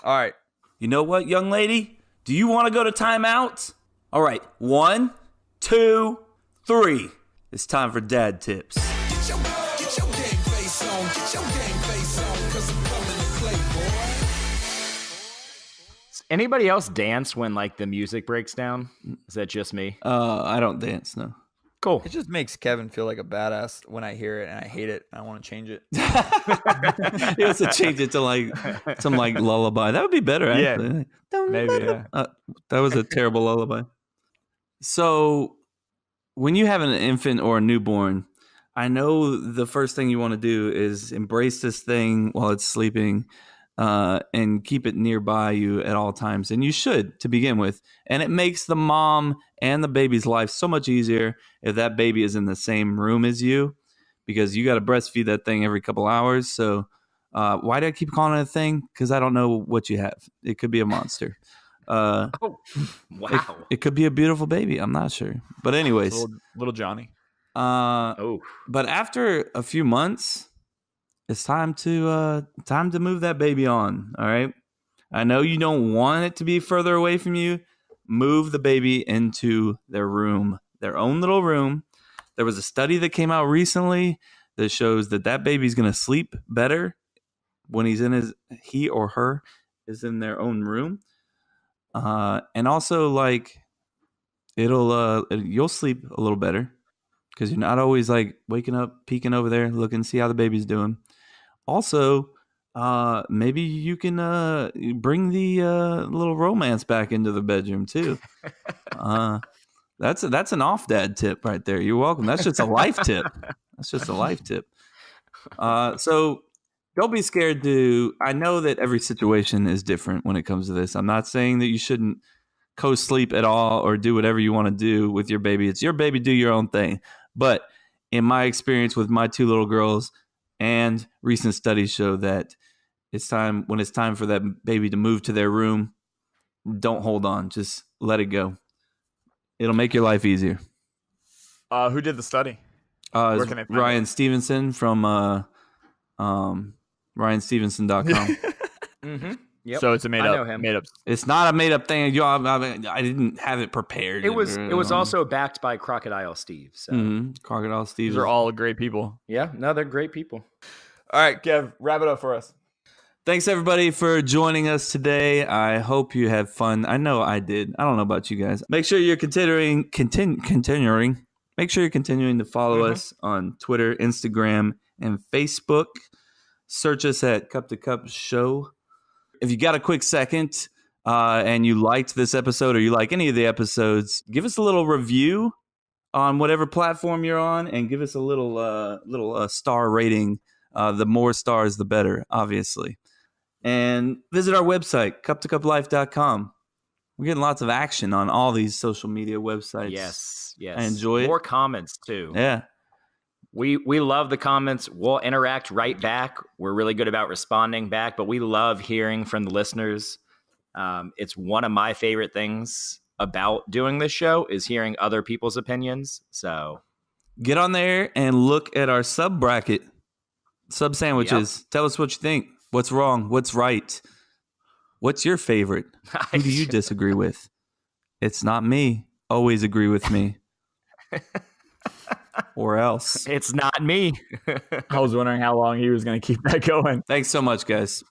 right. You know what, young lady? Do you want to go to timeout? All right, 1, 2, 3. It's time for dad tips. Get your game face on. Get your game face on, 'cause I'm coming to play, boy. Does anybody else dance when like the music breaks down? Is that just me? I don't dance, no. Cool. It just makes Kevin feel like a badass when I hear it, and I hate it. And I want to change it. He wants to change it to like some like lullaby. That would be better, Yeah, actually. maybe, yeah. That was a terrible lullaby. So when you have an infant or a newborn, I know the first thing you want to do is embrace this thing while it's sleeping and keep it nearby you at all times. And you should to begin with. And it makes the mom and the baby's life so much easier if that baby is in the same room as you, because you got to breastfeed that thing every couple hours. So why do I keep calling it a thing? Because I don't know what you have. It could be a monster. Wow. It could be a beautiful baby. I'm not sure. But anyways. Little Johnny. But after a few months, it's time to move that baby on. All right. I know you don't want it to be further away from you. Move the baby into their room, their own little room. There was a study that came out recently that shows that baby's going to sleep better when he or her is in their own room. And also like you'll sleep a little better because you're not always like waking up, peeking over there, looking, see how the baby's doing. Also, maybe you can bring the little romance back into the bedroom too. That's an off dad tip right there. You're welcome. That's just a life tip. So don't be scared I know that every situation is different when it comes to this. I'm not saying that you shouldn't co-sleep at all or do whatever you want to do with your baby. It's your baby, do your own thing. But in my experience with my 2 little girls, and recent studies show that when it's time for that baby to move to their room, don't hold on. Just let it go. It'll make your life easier. Who did the study? Where can I find Ryan Stevenson from RyanStevenson.com. Mm-hmm. Yep. So it's a I know him. made up. It's not a made up thing. I didn't have it prepared. It was also backed by Crocodile Steve. So Crocodile Steve. These are all great people. yeah, no, they're great people. All right, Kev, wrap it up for us. Thanks everybody for joining us today. I hope you had fun. I know I did. I don't know about you guys. Make sure you're continuing. Make sure you're continuing to follow us on Twitter, Instagram, and Facebook. Search us at Cup to Cup Show. If you got a quick second and you liked this episode or you like any of the episodes, give us a little review on whatever platform you're on and give us a little star rating. The more stars, the better, obviously. And visit our website, cup2cuplife.com. We're getting lots of action on all these social media websites. Yes. I enjoy it. More comments too. Yeah. We love the comments. We'll interact right back. We're really good about responding back, but we love hearing from the listeners. It's one of my favorite things about doing this show is hearing other people's opinions. So get on there and look at our sub bracket, sub sandwiches. Yep. Tell us what you think. What's wrong? What's right? What's your favorite? Who do you disagree with? It's not me. Always agree with me. Or else. It's not me. I was wondering how long he was going to keep that going. Thanks so much, guys.